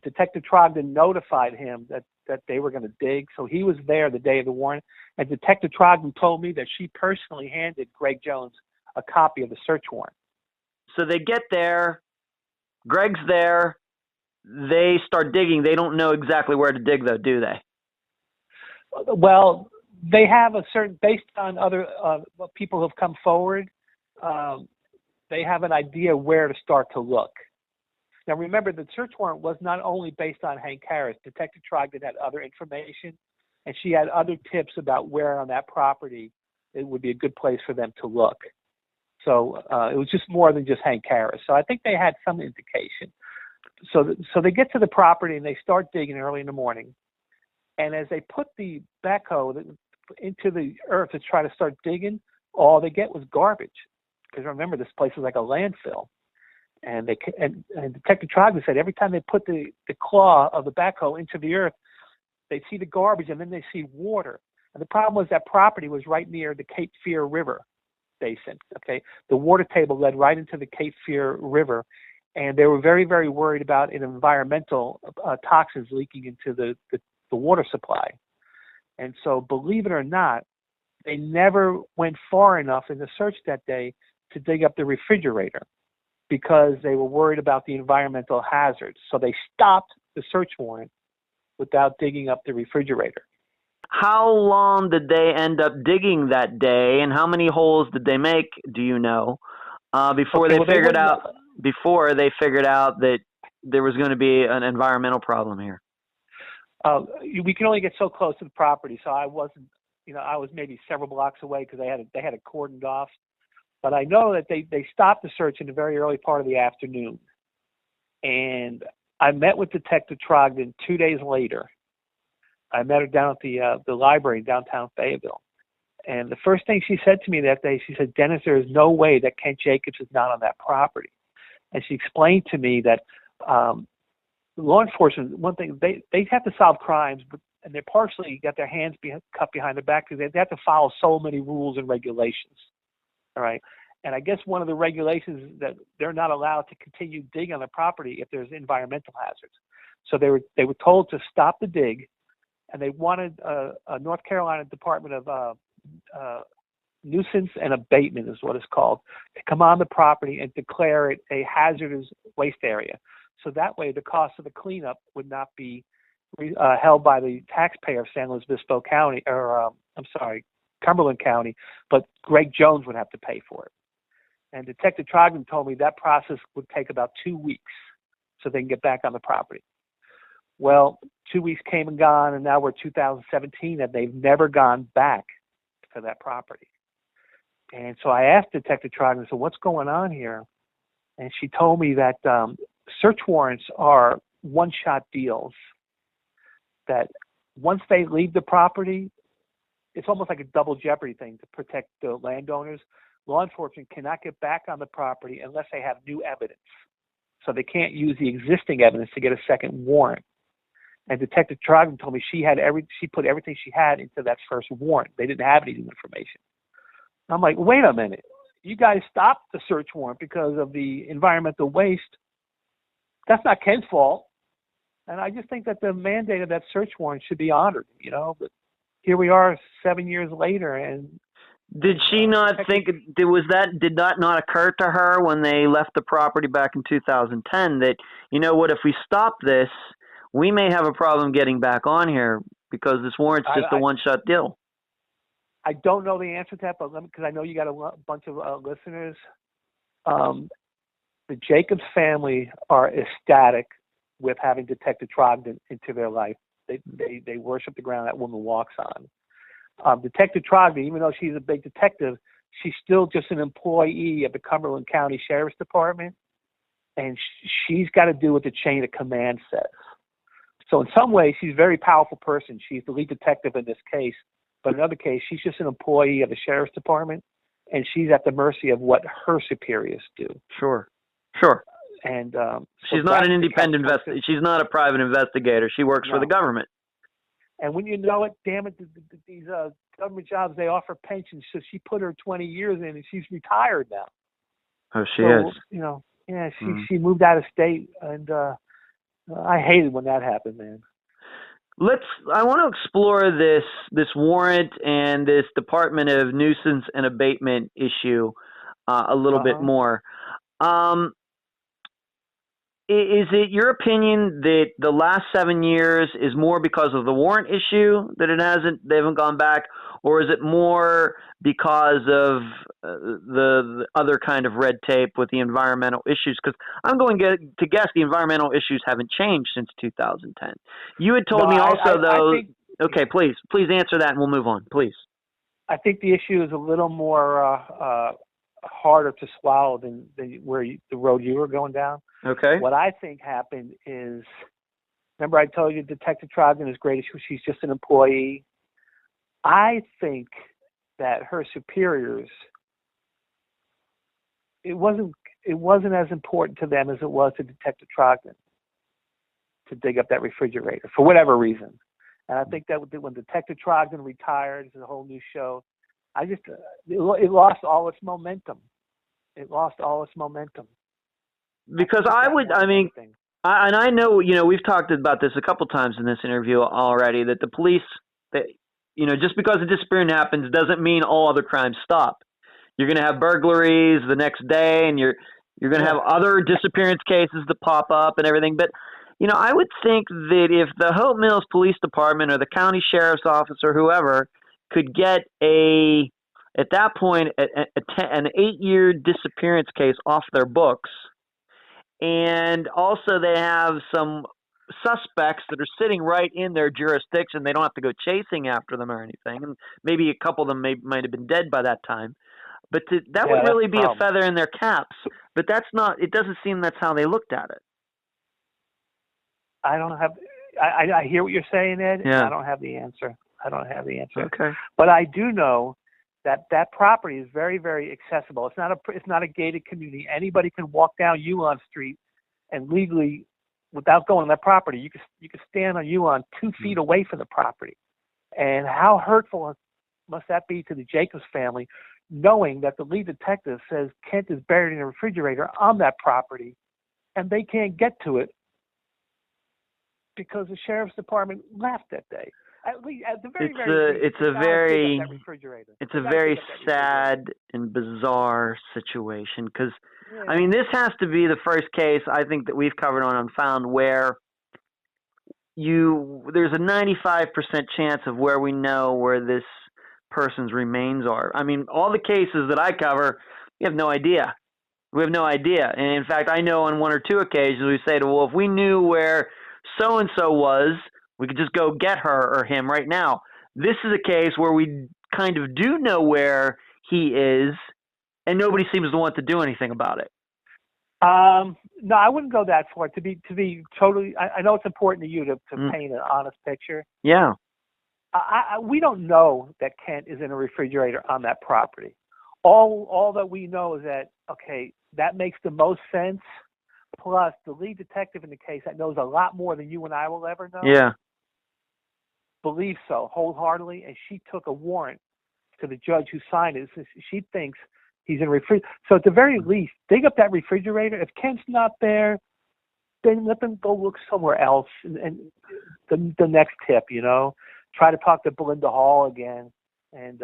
Detective Trogdon notified him that they were going to dig, so he was there the day of the warrant. And Detective Trogdon told me that she personally handed Greg Jones a copy of the search warrant. So they get there. Greg's there. They start digging. They don't know exactly where to dig, though, do they? Well, they have a certain, based on other people who have come forward, they have an idea where to start to look. Now, remember, the search warrant was not only based on Hank Harris. Detective Trogdon had other information. and she had other tips about where on that property it would be a good place for them to look. So it was just more than just Hank Harris. So I think they had some indication. So they get to the property and they start digging early in the morning. And as they put the backhoe into the earth to try to start digging, all they get was garbage. Because remember, this place is like a landfill. And Detective Trogdon said every time they put the claw of the backhoe into the earth, they see the garbage and then they see water. And the problem was that property was right near the Cape Fear River basin. Okay, the water table led right into the Cape Fear River, and they were very, very worried about environmental toxins leaking into the water supply. And so, believe it or not, they never went far enough in the search that day to dig up the refrigerator because they were worried about the environmental hazards. So they stopped the search warrant without digging up the refrigerator. How long did they end up digging that day, and how many holes did they make? Do you know? Before they figured out that there was going to be an environmental problem here. We can only get so close to the property, so I wasn't. I was maybe several blocks away because they had it cordoned off. But I know that they stopped the search in the very early part of the afternoon, and I met with Detective Trogdon 2 days later. I met her down at the library in downtown Fayetteville. And the first thing she said to me that day, she said, "Dennis, there is no way that Kent Jacobs is not on that property." And she explained to me that law enforcement, one thing, they have to solve crimes, and they partially got their hands cut behind their back because they have to follow so many rules and regulations. All right. And I guess one of the regulations is that they're not allowed to continue digging on the property if there's environmental hazards. So they were told to stop the dig. And they wanted a North Carolina Department of Nuisance and Abatement, is what it's called, to come on the property and declare it a hazardous waste area. So that way the cost of the cleanup would not be held by the taxpayer of San Luis Obispo County, Cumberland County, but Greg Jones would have to pay for it. And Detective Trogdon told me that process would take about 2 weeks so they can get back on the property. Well, 2 weeks came and gone, and now we're 2017, and they've never gone back to that property. And so I asked Detective Trogdon, so what's going on here? And she told me that search warrants are one-shot deals, that once they leave the property, it's almost like a double jeopardy thing to protect the landowners. Law enforcement cannot get back on the property unless they have new evidence. So they can't use the existing evidence to get a second warrant. And Detective Trogdon told me she put everything she had into that first warrant. They didn't have any new information. I'm like, wait a minute. You guys stopped the search warrant because of the environmental waste. That's not Ken's fault. And I just think that the mandate of that search warrant should be honored, But here we are 7 years later, and did she not think did that not occur to her when they left the property back in 2010 that, if we stop this, we may have a problem getting back on here because this warrant's just a one-shot deal? I don't know the answer to that, but because I know you got a bunch of listeners. The Jacobs family are ecstatic with having Detective Trogdon into their life. They worship the ground that woman walks on. Detective Trogdon, even though she's a big detective, she's still just an employee of the Cumberland County Sheriff's Department, and she's got to do what the chain of command says. So in some ways, she's a very powerful person. She's the lead detective in this case, but in another case, she's just an employee of the Sheriff's Department, and she's at the mercy of what her superiors do. Sure. And she's not an independent investigator. She's not a private investigator. She works for the government. And when you know it, damn it, these government jobs, they offer pensions. So she put her 20 years in, and she's retired now. Oh, she is. She moved out of state, and I hated when that happened, man. I want to explore this warrant and this Department of Nuisance and Abatement issue a little bit more. Is it your opinion that the last 7 years is more because of the warrant issue that they haven't gone back, or is it more because of the other kind of red tape with the environmental issues? Because I'm going to guess the environmental issues haven't changed since 2010. You had told me also, though, Okay, please answer that, and we'll move on, please. I think the issue is a little more harder to swallow than the road you were going down. Okay. What I think happened is, remember I told you Detective Trogdon is great. She's just an employee. I think that her superiors, it wasn't as important to them as it was to Detective Trogdon to dig up that refrigerator for whatever reason. And I think that when Detective Trogdon retired, it's a whole new show. It lost all its momentum. Because I know, we've talked about this a couple times in this interview already, that the police, just because a disappearance happens doesn't mean all other crimes stop. You're going to have burglaries the next day, and you're going to have other disappearance cases that pop up and everything. But, I would think that if the Hope Mills Police Department or the county sheriff's office or whoever could get at that point, an 8-year disappearance case off their books, and also they have some suspects that are sitting right in their jurisdiction. They don't have to go chasing after them or anything. And maybe a couple of them might have been dead by that time. But that would really be a feather in their caps. But it doesn't seem that's how they looked at it. I hear what you're saying, Ed. Yeah. I don't have the answer. Okay. But I do know that property is very, very accessible. It's not a gated community. Anybody can walk down Huon Street and legally, without going on that property, you can stand on Huon 2 feet away from the property. And how hurtful must that be to the Jacobs family, knowing that the lead detective says Kent is buried in a refrigerator on that property, and they can't get to it because the sheriff's department left that day. At the very least, it's a very sad and bizarre situation, because this has to be the first case I think that we've covered on Unfound where there's a 95% chance of where we know where this person's remains are. All the cases that I cover, we have no idea. And in fact, I know on 1 or 2 occasions we say, well, if we knew where so-and-so was, we could just go get her or him right now. This is a case where we kind of do know where he is, and nobody seems to want to do anything about it. No, I wouldn't go that far. To be totally, I know it's important to you to paint an honest picture. Yeah. We don't know that Kent is in a refrigerator on that property. All that we know is that, okay, that makes the most sense. Plus, the lead detective in the case that knows a lot more than you and I will ever know. Yeah. Believes so wholeheartedly, and she took a warrant to the judge who signed it. She thinks he's in a refrigerator. So at the very least, dig up that refrigerator. If Kent's not there, then let them go look somewhere else. And the next tip, try to talk to Belinda Hall again. And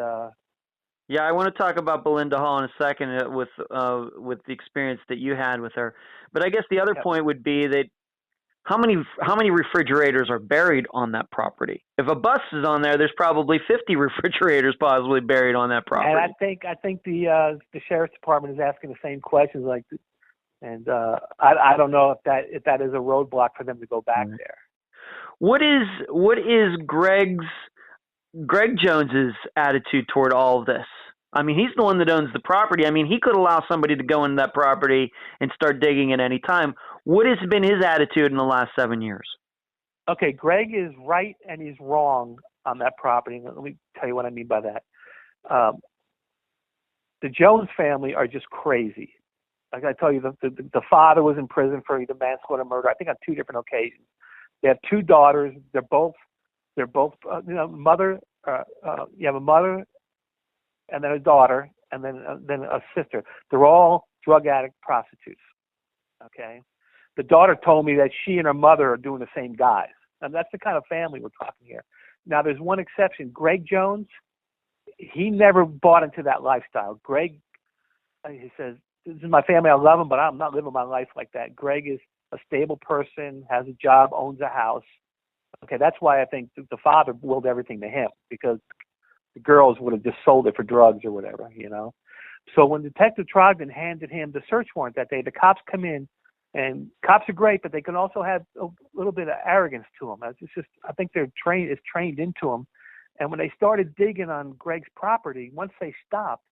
yeah, I want to talk about Belinda Hall in a second with the experience that you had with her. But I guess the other point would be that how many refrigerators are buried on that property? If a bus is on there, there's probably 50 refrigerators possibly buried on that property. And I think the sheriff's department is asking the same questions, I don't know if that is a roadblock for them to go back there. What is Greg Jones's attitude toward all of this? He's the one that owns the property. He could allow somebody to go into that property and start digging at any time. What has been his attitude in the last 7 years? Okay, Greg is right and he's wrong on that property. Let me tell you what I mean by that. The Jones family are just crazy. Like I tell you, the father was in prison for either manslaughter or murder, I think on 2 different occasions. They have 2 daughters. They're both mother. You have a mother, and then a daughter, and then a sister. They're all drug addict prostitutes. Okay, the daughter told me that she and her mother are doing the same guys, and that's the kind of family we're talking here. Now, there's one exception. Greg Jones, he never bought into that lifestyle. Greg, he says, "This is my family. I love them, but I'm not living my life like that." Greg is a stable person, has a job, owns a house. Okay, that's why I think the father willed everything to him, because the girls would have just sold it for drugs or whatever, So when Detective Trogdon handed him the search warrant that day, the cops come in And cops are great, but they can also have a little bit of arrogance to them. It's just, I think it's trained into them. And when they started digging on Greg's property, once they stopped,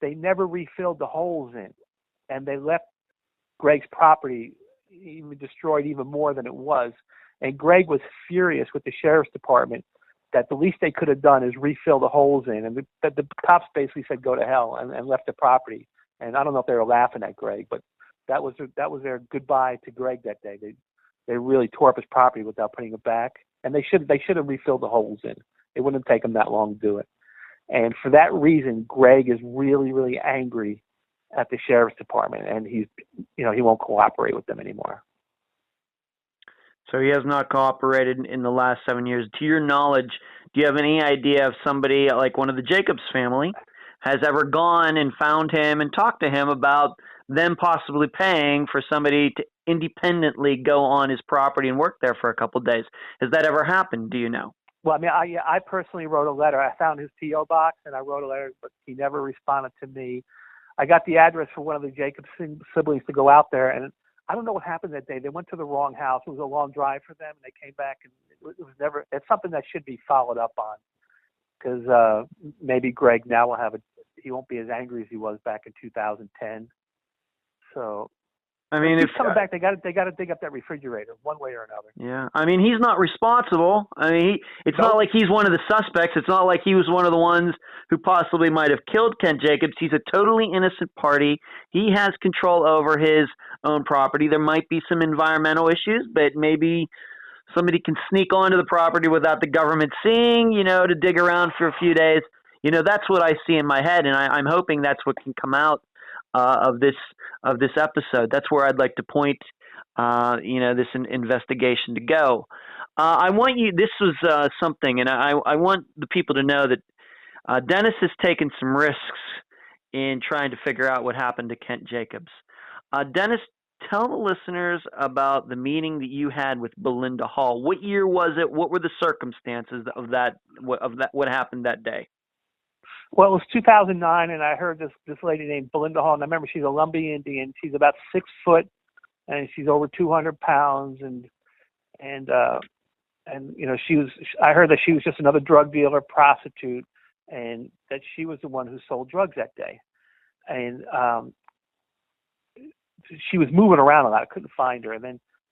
they never refilled the holes in, and they left Greg's property even destroyed even more than it was. And Greg was furious with the sheriff's department that the least they could have done is refill the holes in. And the cops basically said, go to hell, and left the property. And I don't know if they were laughing at Greg, but that was their goodbye to Greg that day. They really tore up his property without putting it back. And they should have refilled the holes in. It wouldn't take them that long to do it. And for that reason, Greg is really, really angry at the sheriff's department, and he won't cooperate with them anymore. So he has not cooperated in the last 7 years. To your knowledge, do you have any idea if somebody like one of the Jacobs family has ever gone and found him and talked to him about them possibly paying for somebody to independently go on his property and work there for a couple of days? Has that ever happened? Do you know? Well, I mean, I personally wrote a letter. I found his P.O. box, and I wrote a letter, but he never responded to me. I got the address for one of the Jacobs siblings to go out there, and I don't know what happened that day. They went to the wrong house. It was a long drive for them, and they came back, and it was never. It's something that should be followed up on, because maybe Greg now will he won't be as angry as he was back in 2010. So, I mean, if coming back, they got to dig up that refrigerator one way or another. Yeah, I mean, he's not responsible. I mean, it's not like he's one of the suspects. It's not like he was one of the ones who possibly might have killed Kent Jacobs. He's a totally innocent party. He has control over his own property. There might be some environmental issues, but maybe somebody can sneak onto the property without the government seeing, to dig around for a few days. That's what I see in my head, and I'm hoping that's what can come out of this episode. That's where I'd like to point, this investigation to go. I want you. This was something, and I want the people to know that Dennis has taken some risks in trying to figure out what happened to Kent Jacobs. Dennis, tell the listeners about the meeting that you had with Belinda Hall. What year was it? What were the circumstances of that? What happened that day? Well, it was 2009, and I heard this lady named Belinda Hall, and I remember she's a Lumbee Indian. She's about 6 foot, and she's over 200 pounds, and I heard that she was just another drug dealer, prostitute, and that she was the one who sold drugs that day. And she was moving around a lot. I couldn't find her. And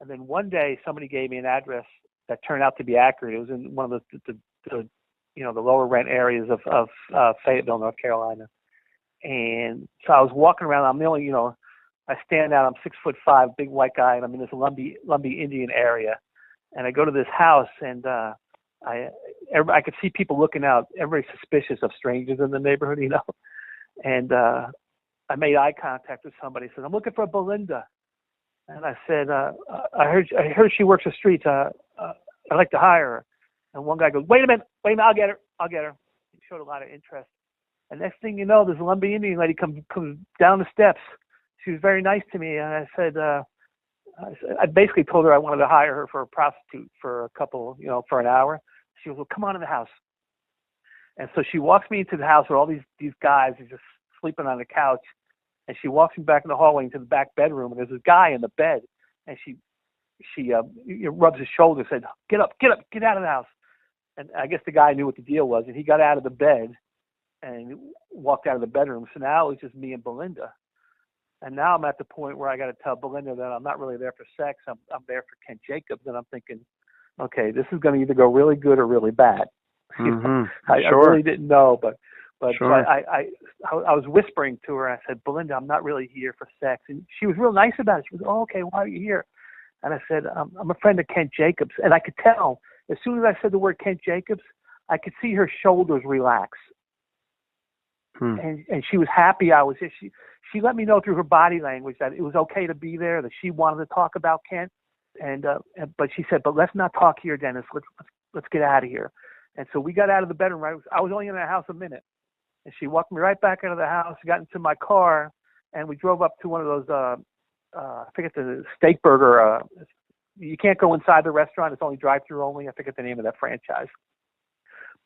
then one day somebody gave me an address that turned out to be accurate. It was in one of the lower rent areas of Fayetteville, North Carolina. And so I was walking around. I'm the only, I stand out. I'm 6'5", big white guy, and I'm in this Lumbee Indian area. And I go to this house, and I could see people looking out. Everybody's suspicious of strangers in the neighborhood, And I made eye contact with somebody. Said, "I'm looking for Belinda." And I said, "I heard she works the streets. I'd like to hire her." And one guy goes, Wait a minute, I'll get her. He showed a lot of interest. And next thing you know, this Lumbee Indian lady comes down the steps. She was very nice to me, and I said, I basically told her I wanted to hire her for a prostitute for a couple, for an hour. She goes, "Well, come on in the house." And so she walks me into the house where all these guys are just sleeping on the couch. And she walks me back in the hallway into the back bedroom, and there's this guy in the bed. And she rubs his shoulder, said, get up, get out of the house. And I guess the guy knew what the deal was, and he got out of the bed and walked out of the bedroom. So now it was just me and Belinda. And now I'm at the point where I got to tell Belinda that I'm not really there for sex. I'm there for Kent Jacobs. And I'm thinking, okay, this is going to either go really good or really bad. Mm-hmm. I really didn't know, but sure. I was whispering to her. I said, Belinda, I'm not really here for sex. And she was real nice about it. She was, "Oh, okay, why are you here?" And I said, I'm a friend of Kent Jacobs. And I could tell, as soon as I said the word Kent Jacobs, I could see her shoulders relax. And she was happy I was here. She let me know through her body language that it was okay to be there, that she wanted to talk about Kent. But she said, "But let's not talk here, Dennis. Let's get out of here." And so we got out of the bedroom. I was only in the house a minute. And she walked me right back into the house, got into my car, and we drove up to one of those, I forget the steak burger. You can't go inside the restaurant. It's only drive-through only. I forget the name of that franchise.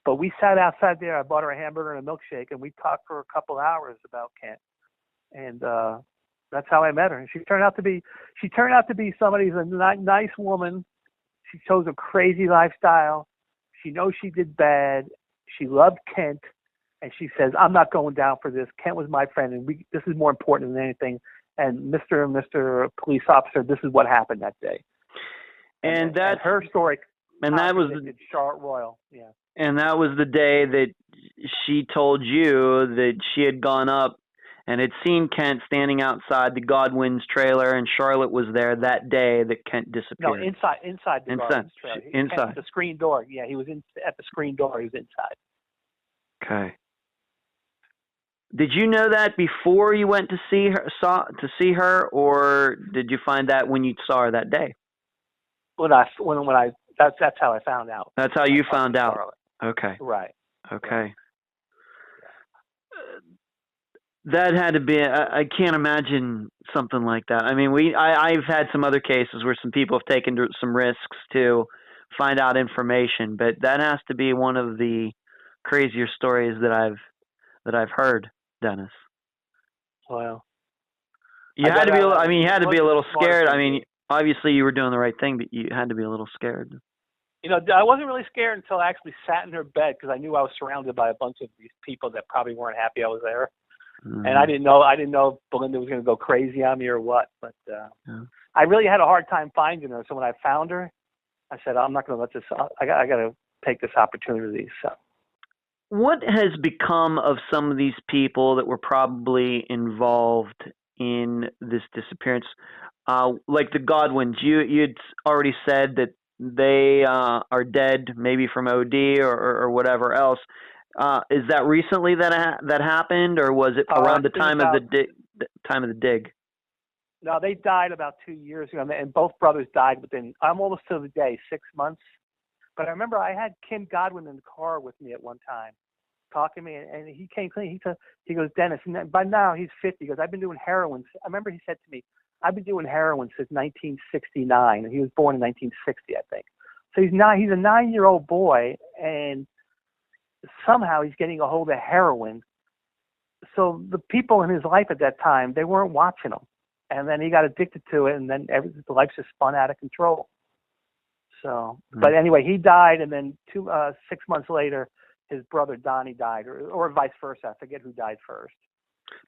But we sat outside there. I bought her a hamburger and a milkshake, and we talked for a couple hours about Kent. And That's how I met her. And she turned out to be somebody who's a nice woman. She chose a crazy lifestyle. She knows she did bad. She loved Kent, and she says, "I'm not going down for this. Kent was my friend, and this is more important than anything. And Mr. Police Officer, this is what happened that day." And that's her story. And that was Charlotte Royal. Yeah. And that was the day that she told you that she had gone up and had seen Kent standing outside the Godwin's trailer, and Charlotte was there that day that Kent disappeared. No, inside the Godwin's trailer. Inside the screen door. Yeah, he was at the screen door. He was inside. Okay. Did you know that before you went to see her, or did you find that when you saw her that day? That's how I found out. That's how you found out. Charlotte. Okay. Right. Okay. Right. That had to be. I can't imagine something like that. I mean, I've had some other cases where some people have taken some risks to find out information, but that has to be one of the crazier stories that I've heard, Dennis. Well, you had to be. You had to be a little scared. I mean, obviously you were doing the right thing, but you had to be a little scared. I wasn't really scared until I actually sat in her bed, because I knew I was surrounded by a bunch of these people that probably weren't happy I was there. Mm-hmm. And I didn't know if Belinda was going to go crazy on me or what. But I really had a hard time finding her. So when I found her, I said, I'm not going to let this. I got to take this opportunity. So, what has become of some of these people that were probably involved in this disappearance? Like the Godwins, you'd already said that they are dead, maybe from OD or whatever else. Is that recently that happened, or was it around the time of the dig? No, they died about 2 years ago, and both brothers died within almost to the day, 6 months. But I remember I had Kim Godwin in the car with me at one time, talking to me, and he came clean. He goes, "Dennis," and by now he's 50. He goes, "I've been doing heroin." I remember he said to me, "I've been doing heroin since 1969." And he was born in 1960, I think. So he's a 9-year-old boy, and somehow he's getting a hold of heroin. So the people in his life at that time, they weren't watching him. And then he got addicted to it, and then the life just spun out of control. So, but anyway, he died, and then 6 months later, his brother Donnie died, or vice versa. I forget who died first.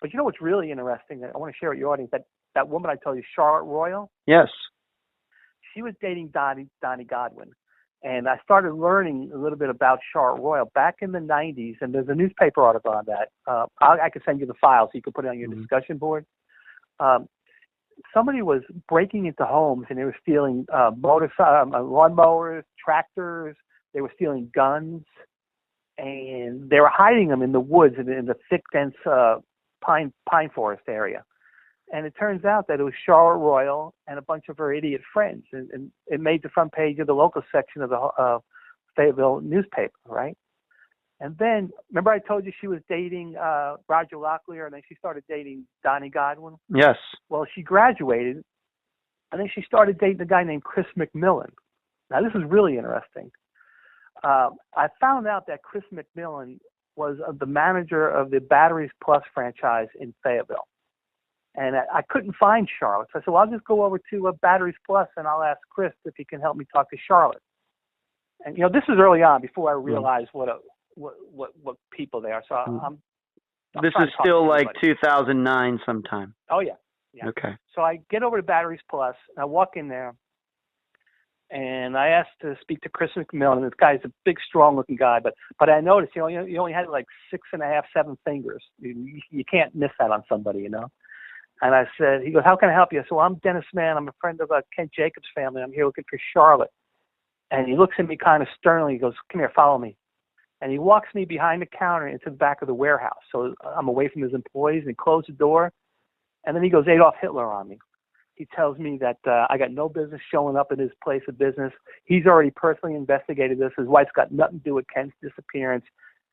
But you know what's really interesting that I want to share with your audience, that woman I told you, Charlotte Royal? Yes. She was dating Donnie Godwin. And I started learning a little bit about Charlotte Royal back in the 90s, and there's a newspaper article on that. I could send you the file so you could put it on your discussion board. Somebody was breaking into homes, and they were stealing lawnmowers, tractors. They were stealing guns, and they were hiding them in the woods in the thick, dense pine forest area. And it turns out that it was Charlotte Royal and a bunch of her idiot friends. And it made the front page of the local section of the Fayetteville newspaper, right? And then, remember I told you she was dating Roger Locklear, and then she started dating Donnie Godwin? Yes. Well, she graduated, and then she started dating a guy named Chris McMillan. Now, this is really interesting. I found out that Chris McMillan was the manager of the Batteries Plus franchise in Fayetteville. And I couldn't find Charlotte. So I said, well, I'll just go over to Batteries Plus, and I'll ask Chris if he can help me talk to Charlotte. And, this is early on before I realized what people they are. So I'm this is still like 2009 sometime. Oh, yeah. Okay. So I get over to Batteries Plus, and I walk in there, and I asked to speak to Chris McMillan. This guy's a big, strong-looking guy, but I noticed, he only had like 6.5, 7 fingers. You can't miss that on somebody, And I said, he goes, "How can I help you?" I said, "Well, I'm Dennis Mann. I'm a friend of Kent Jacobs' family. I'm here looking for Charlotte." And he looks at me kind of sternly. He goes, "Come here, follow me." And he walks me behind the counter into the back of the warehouse. So I'm away from his employees, and he closed the door. And then he goes Adolf Hitler on me. He tells me that I got no business showing up at his place of business. He's already personally investigated this. His wife's got nothing to do with Kent's disappearance.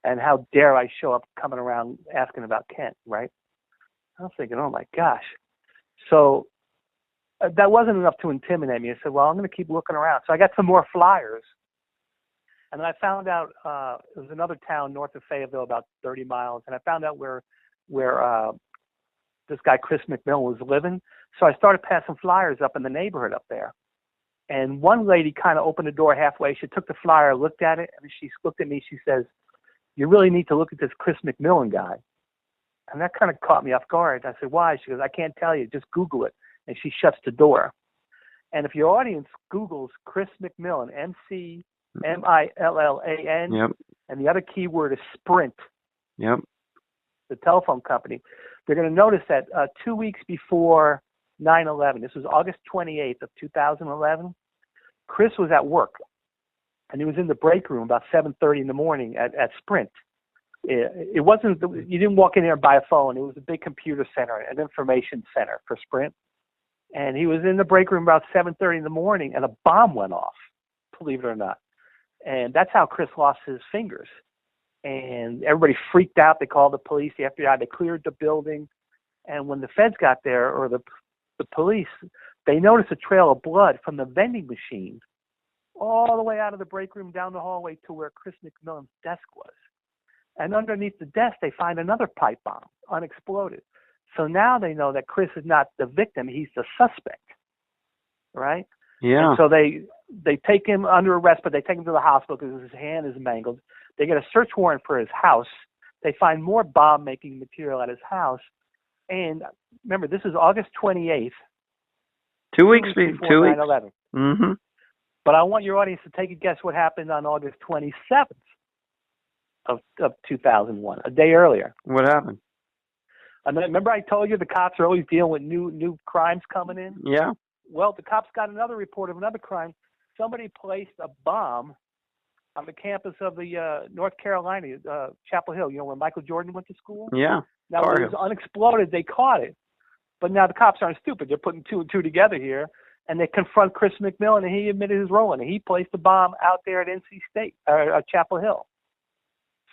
And how dare I show up coming around asking about Kent, right? I was thinking, oh, my gosh. So that wasn't enough to intimidate me. I said, well, I'm going to keep looking around. So I got some more flyers. And then I found out it was another town north of Fayetteville, about 30 miles. And I found out where this guy Chris McMillan was living. So I started passing flyers up in the neighborhood up there. And one lady kind of opened the door halfway. She took the flyer, looked at it, and she looked at me. She says, "You really need to look at this Chris McMillan guy." And that kind of caught me off guard. I said, "Why?" She goes, "I can't tell you. Just Google it." And she shuts the door. And if your audience Googles Chris McMillan, McMillan, Yep. and the other keyword is Sprint, Yep. the telephone company, they're going to notice that 2 weeks before 9/11, this was August 28th of 2011, Chris was at work, and he was in the break room about 7:30 in the morning at Sprint. It wasn't, you didn't walk in there and buy a phone. It was a big computer center, an information center for Sprint. And he was in the break room about 7:30 in the morning, and a bomb went off, believe it or not. And that's how Chris lost his fingers. And everybody freaked out. They called the police, the FBI. They cleared the building. And when the feds got there, or the police, they noticed a trail of blood from the vending machine all the way out of the break room down the hallway to where Chris McMillan's desk was. And underneath the desk, they find another pipe bomb, unexploded. So now they know that Chris is not the victim, he's the suspect, right? Yeah. And so they take him under arrest, but they take him to the hospital because his hand is mangled. They get a search warrant for his house. They find more bomb-making material at his house. And remember, this is August 28th. 2 weeks before 2 weeks. 9/11. Mm-hmm. But I want your audience to take a guess what happened on August 27th of 2001, a day earlier. What happened? And remember I told you the cops are always dealing with new crimes coming in? Yeah. Well, the cops got another report of another crime. Somebody placed a bomb on the campus of the North Carolina, Chapel Hill, where Michael Jordan went to school? Yeah. Now, when it was unexploded, they caught it. But now the cops aren't stupid. They're putting two and two together here, and they confront Chris McMillan, and he admitted his role in it. He placed the bomb out there at NC State, Chapel Hill.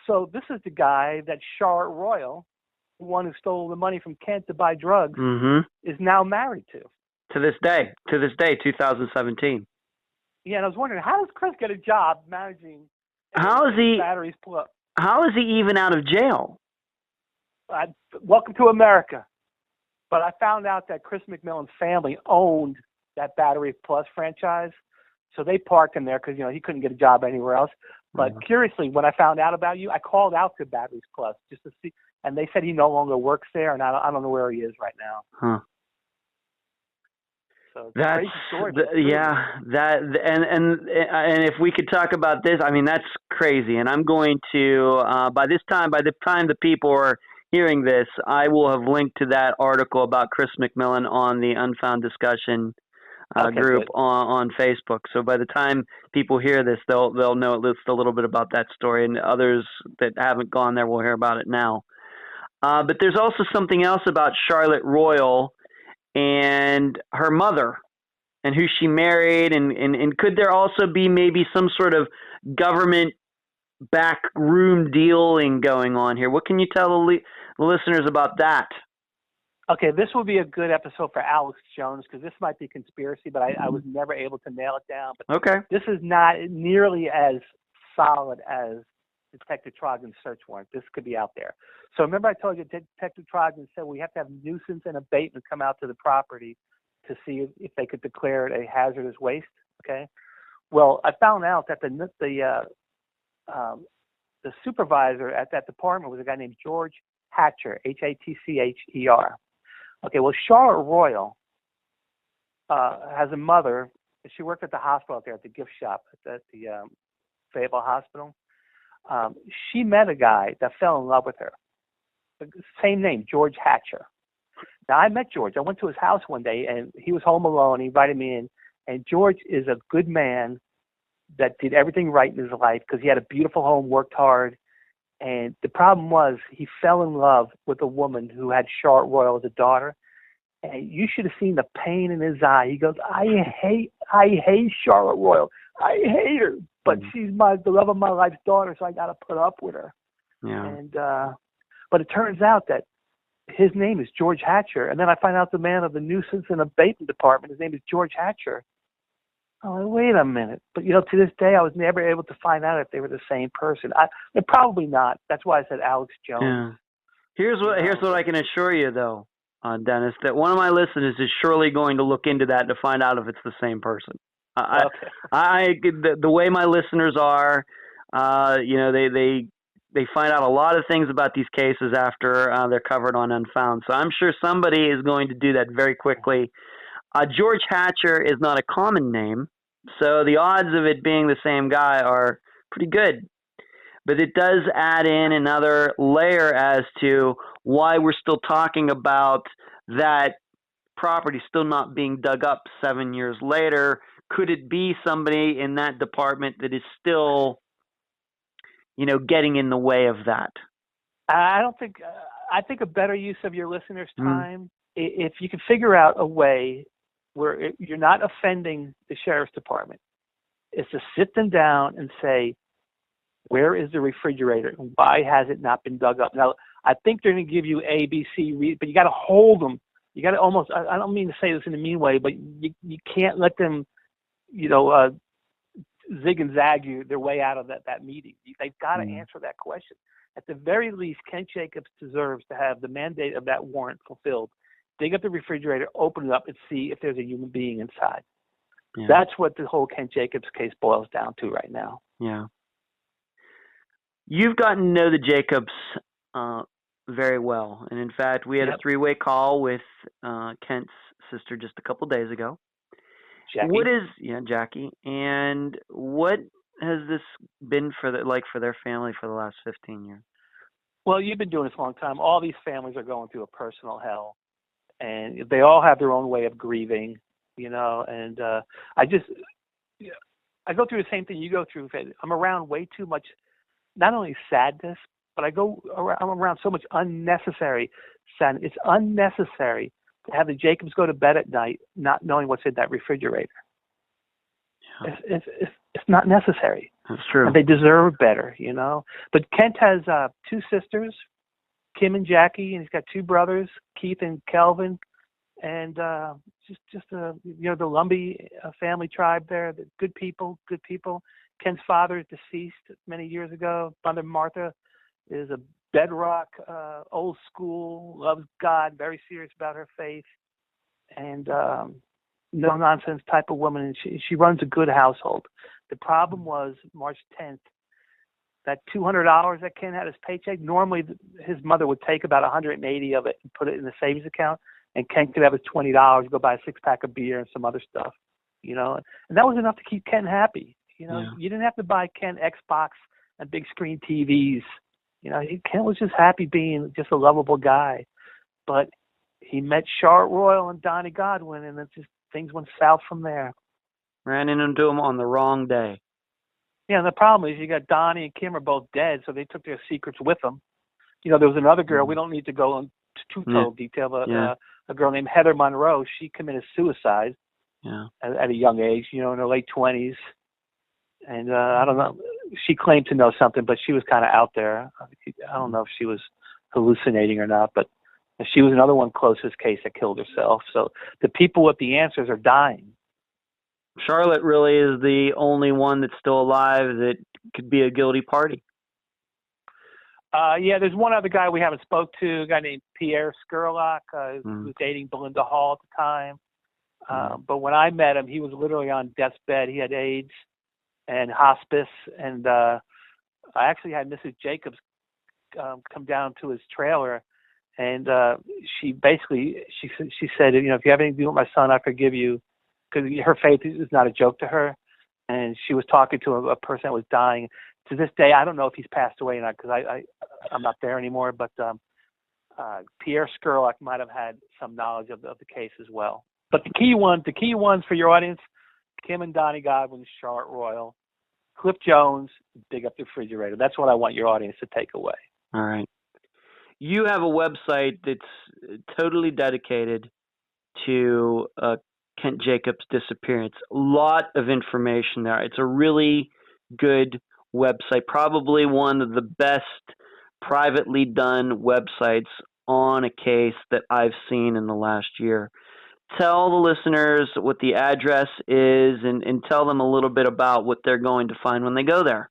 So this is the guy that Charlotte Royal, the one who stole the money from Kent to buy drugs, is now married to. To this day, 2017. Yeah, and I was wondering, how does Chris get a job managing Batteries Plus? How is he even out of jail? Welcome to America. But I found out that Chris McMillan's family owned that Battery Plus franchise, so they parked him there because he couldn't get a job anywhere else. But curiously, when I found out about you, I called out to Batteries Plus just to see, and they said he no longer works there, and I don't know where he is right now. Huh. So it's that's a crazy story. And if we could talk about this, I mean, that's crazy. And I'm going to by the time the people are hearing this, I will have linked to that article about Chris McMillan on the Unfound discussion group on Facebook. So by the time people hear this, they'll know at least a little bit about that story, and others that haven't gone there will hear about it now. But there's also something else about Charlotte Royal and her mother and who she married, and could there also be maybe some sort of government backroom dealing going on here? What can you tell the listeners about that? Okay, this will be a good episode for Alex Jones because this might be conspiracy, but I was never able to nail it down. But okay, this is not nearly as solid as Detective Trogan's search warrant. This could be out there. So remember I told you Detective Trogan said we have to have nuisance and abatement come out to the property to see if they could declare it a hazardous waste. Okay. Well, I found out that the supervisor at that department was a guy named George Hatcher, Hatcher. Okay. Well, Charlotte Royal has a mother. She worked at the hospital out there at the gift shop at the Fayetteville Hospital. She met a guy that fell in love with her. Same name, George Hatcher. Now, I met George. I went to his house one day, and he was home alone. He invited me in. And George is a good man that did everything right in his life because he had a beautiful home, worked hard. And the problem was he fell in love with a woman who had Charlotte Royal as a daughter. And you should have seen the pain in his eye. He goes, I hate Charlotte Royal. I hate her. But she's the love of my life's daughter, so I got to put up with her. Yeah. And but it turns out that his name is George Hatcher, and then I find out the man of the nuisance and abatement department, his name is George Hatcher. I'm like, wait a minute. But to this day, I was never able to find out if they were the same person. Probably not. That's why I said Alex Jones. Yeah. Here's what I can assure you, though. Dennis, that one of my listeners is surely going to look into that to find out if it's the same person. The way my listeners are, they find out a lot of things about these cases after they're covered on Unfound. So I'm sure somebody is going to do that very quickly. George Hatcher is not a common name, so the odds of it being the same guy are pretty good. But it does add in another layer as to why we're still talking about that property still not being dug up 7 years later. Could it be somebody in that department that is still, getting in the way of that? I don't think. I think a better use of your listeners' time, if you can figure out a way where you're not offending the sheriff's department, is to sit them down and say, where is the refrigerator? Why has it not been dug up? Now, I think they're going to give you A, B, C, but you got to hold them. You got to almost, I don't mean to say this in a mean way, but you can't let them, zig and zag their way out of that meeting. They've got to answer that question. At the very least, Kent Jacobs deserves to have the mandate of that warrant fulfilled. Dig up the refrigerator, open it up, and see if there's a human being inside. Yeah. That's what the whole Kent Jacobs case boils down to right now. Yeah. You've gotten to know the Jacobs very well. And in fact, we had a three-way call with Kent's sister just a couple days ago. Jackie. Jackie. And what has this been for their family for the last 15 years? Well, you've been doing this a long time. All these families are going through a personal hell, and they all have their own way of grieving, and I go through the same thing you go through. I'm around way too much, not only sadness, but I'm around so much unnecessary sadness. It's unnecessary to have the Jacobs go to bed at night not knowing what's in that refrigerator. Yeah. It's not necessary. That's true. And they deserve better, But Kent has two sisters, Kim and Jackie, and he's got two brothers, Keith and Kelvin, and just the Lumbee family tribe there. Good people. Kent's father is deceased many years ago. Mother Martha is a bedrock, old school, loves God, very serious about her faith, and no nonsense type of woman. And she runs a good household. The problem was March 10th, that $200 that Ken had his paycheck. Normally, his mother would take about 180 of it and put it in the savings account, and Ken could have his $20, go buy a 6-pack of beer and some other stuff, And that was enough to keep Ken happy. You didn't have to buy Ken Xbox and big screen TVs. Ken was just happy being just a lovable guy. But he met Charlotte Royal and Donnie Godwin, and it just things went south from there. Ran into him on the wrong day. Yeah, and the problem is you got Donnie and Kim are both dead, so they took their secrets with them. There was another girl. We don't need to go into too total detail, but a girl named Heather Monroe. She committed suicide at a young age, in her late 20s. And I don't know. She claimed to know something, but she was kind of out there. I don't know if she was hallucinating or not, but she was another one close to this case that killed herself. So the people with the answers are dying. Charlotte really is the only one that's still alive that could be a guilty party. There's one other guy we haven't spoke to, a guy named Pierre Skurlock, who was dating Belinda Hall at the time. But when I met him, he was literally on death's bed. He had AIDS and hospice, and I actually had Mrs. Jacobs come down to his trailer, and she said, if you have anything to do with my son, I forgive you, because her faith is not a joke to her. And she was talking to a person that was dying. To this day, I don't know if he's passed away or not, because I'm not there anymore, but Pierre Skurlock might have had some knowledge of the case as well. But the key ones for your audience: Kim and Donnie Godwin, Charlotte Royal, Cliff Jones, dig up the refrigerator. That's what I want your audience to take away. All right. You have a website that's totally dedicated to Kent Jacobs' disappearance. A lot of information there. It's a really good website, probably one of the best privately done websites on a case that I've seen in the last year. Tell the listeners what the address is and tell them a little bit about what they're going to find when they go there.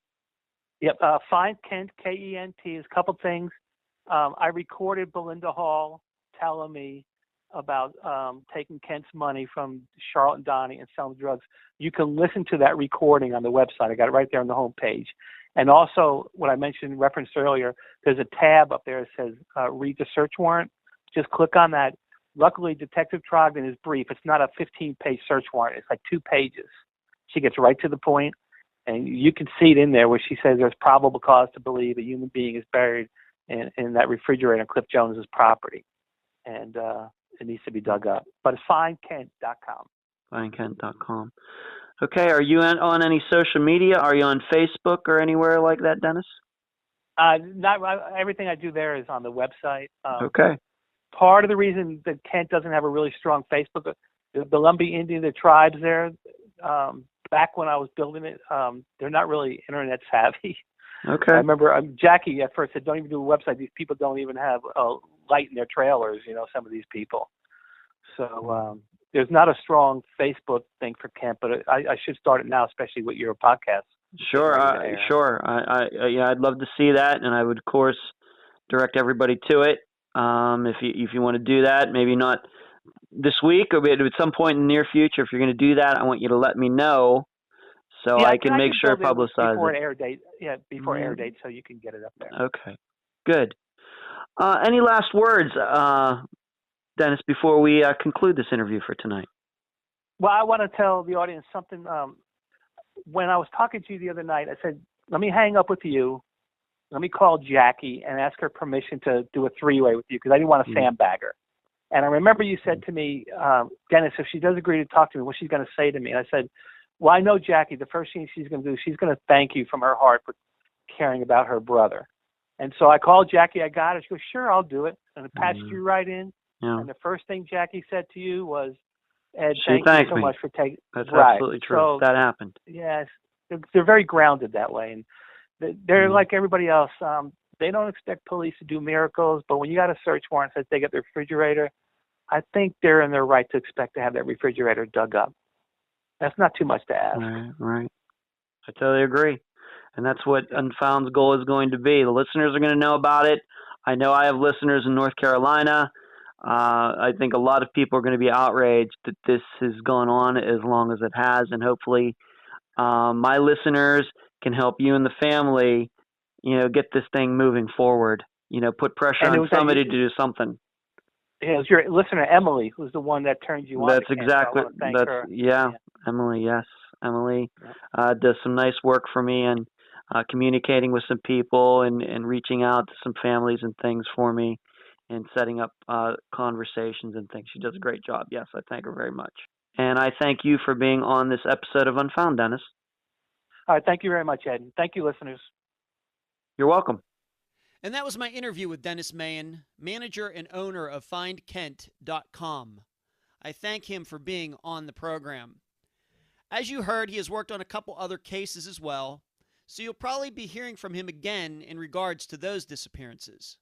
Yep. Find Kent, Kent. Is a couple things. I recorded Belinda Hall telling me about taking Kent's money from Charlotte and Donnie and selling drugs, you can listen to that recording on the website. I got it right there on the home page. And also, what I mentioned, referenced earlier, there's a tab up there that says read the search warrant. Just click on that. Luckily, Detective Trogdon is brief. It's not a 15-page search warrant. It's like 2 pages. She gets right to the point, and you can see it in there where she says there's probable cause to believe a human being is buried in that refrigerator on Cliff Jones's property. And it needs to be dug up. But it's findkent.com. Findkent.com. Okay, are you on any social media? Are you on Facebook or anywhere like that, Dennis? Everything I do there is on the website. Okay. Part of the reason that Kent doesn't have a really strong Facebook, the Lumbee Indian, the tribes there, back when I was building it, they're not really internet savvy. Okay. I remember Jackie at first said, don't even do a website. These people don't even have a light in their trailers, some of these people. So there's not a strong Facebook thing for Kent, but I should start it now, especially with your podcast. Sure, I'd love to see that, and I would, of course, direct everybody to it. If you want to do that, maybe not this week, or at some point in the near future. If you're going to do that, I want you to let me know so I can make sure I publicize before it. Air date. Yeah, before air date, so you can get it up there. Okay, good. Any last words, Dennis, before we conclude this interview for tonight? Well, I want to tell the audience something. When I was talking to you the other night, I said, let me hang up with you. Let me call Jackie and ask her permission to do a 3-way with you, because I didn't want to sandbag her. And I remember you said to me, Dennis, if she does agree to talk to me, what's she going to say to me? And I said, well, I know Jackie, the first thing she's going to do, she's going to thank you from her heart for caring about her brother. And so I called Jackie. I got it. She goes, sure, I'll do it. And it patched you right in. Yeah. And the first thing Jackie said to you was, Ed, thank you so much for taking. That's absolutely true. So, that happened. Yes, they're very grounded that way, and they're like everybody else. They don't expect police to do miracles, but when you got a search warrant that says they get the refrigerator, I think they're in their right to expect to have that refrigerator dug up. That's not too much to ask. Right. I totally agree. And that's what Unfound's goal is going to be. The listeners are going to know about it. I know I have listeners in North Carolina. I think a lot of people are going to be outraged that this has gone on as long as it has. And hopefully my listeners can help you and the family, get this thing moving forward. Put pressure on somebody to do something. It was your listener, Emily, who's the one that turned you on. That's exactly. Emily. Yes. Emily does some nice work for me and communicating with some people and reaching out to some families and things for me and setting up conversations and things. She does a great job. Yes, I thank her very much. And I thank you for being on this episode of Unfound, Dennis. All right. Thank you very much, Ed. Thank you, listeners. You're welcome. And that was my interview with Dennis Mahan, manager and owner of FindKent.com. I thank him for being on the program. As you heard, he has worked on a couple other cases as well, so you'll probably be hearing from him again in regards to those disappearances.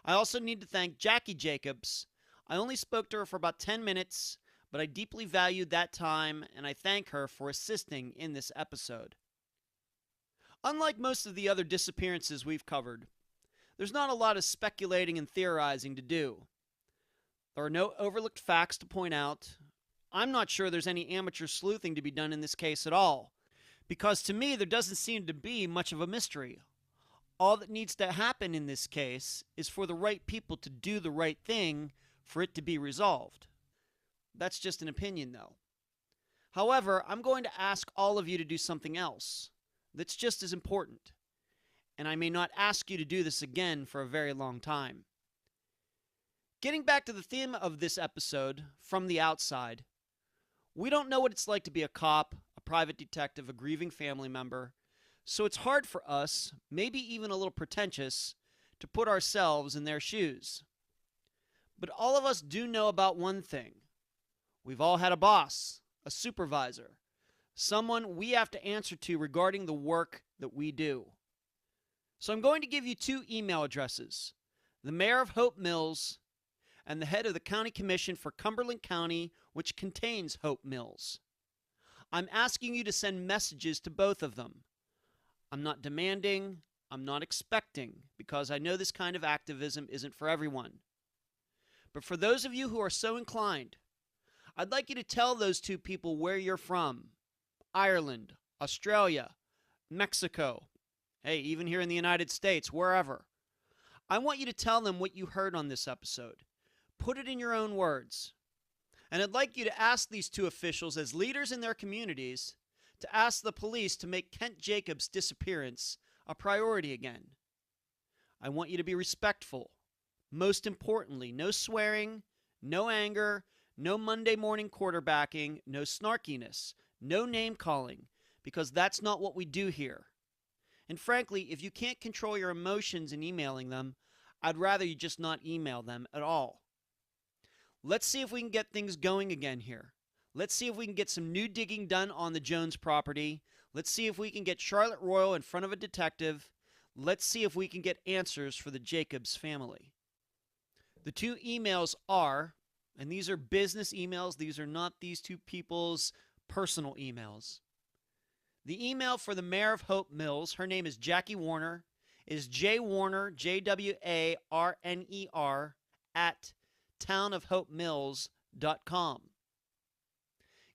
I also need to thank Jackie Jacobs. I only spoke to her for about 10 minutes, but I deeply valued that time, and I thank her for assisting in this episode. Unlike most of the other disappearances we've covered, there's not a lot of speculating and theorizing to do. There are no overlooked facts to point out. I'm not sure there's any amateur sleuthing to be done in this case at all, because to me there doesn't seem to be much of a mystery. All that needs to happen in this case is for the right people to do the right thing for it to be resolved. That's just an opinion, though. However, I'm going to ask all of you to do something else that's just as important, and I may not ask you to do this again for a very long time. Getting back to the theme of this episode, from the outside, we don't know what it's like to be a cop, a private detective, a grieving family member, so it's hard for us, maybe even a little pretentious, to put ourselves in their shoes. But all of us do know about one thing. We've all had a boss, a supervisor, someone we have to answer to regarding the work that we do. So I'm going to give you 2 email addresses, the mayor of Hope Mills and the head of the county commission for Cumberland County, which contains Hope Mills. I'm asking you to send messages to both of them. I'm not demanding, I'm not expecting, because I know this kind of activism isn't for everyone. But for those of you who are so inclined, I'd like you to tell those two people where you're from. Ireland, Australia, Mexico, hey, even here in the United States, wherever. I want you to tell them what you heard on this episode. Put it in your own words. And I'd like you to ask these two officials, as leaders in their communities, to ask the police to make Kent Jacobs' disappearance a priority again. I want you to be respectful. Most importantly, no swearing, no anger, no Monday morning quarterbacking, no snarkiness, no name calling, because that's not what we do here. And frankly, if you can't control your emotions in emailing them, I'd rather you just not email them at all. Let's see if we can get things going again here. Let's see if we can get some new digging done on the Jones property. Let's see if we can get Charlotte Royal in front of a detective. Let's see if we can get answers for the Jacobs family. The two emails are, and these are business emails, these are not these two people's personal emails. The email for the mayor of Hope Mills, her name is Jackie Warner, is jwarner, JWARNER, at townofhopemills.com.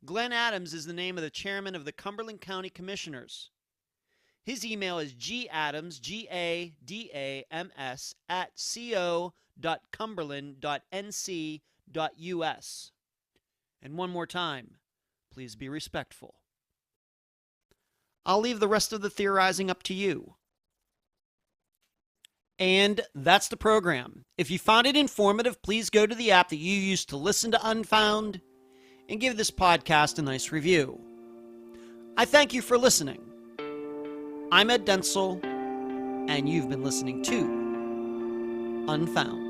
Glenn Adams is the name of the chairman of the Cumberland County Commissioners. His email is gadams, GADAMS, at co.cumberland.nc.us. And one more time, please be respectful. I'll leave the rest of the theorizing up to you. And that's the program. If you found it informative, please go to the app that you use to listen to Unfound and give this podcast a nice review. I thank you for listening. I'm Ed Dentzel, and you've been listening to Unfound.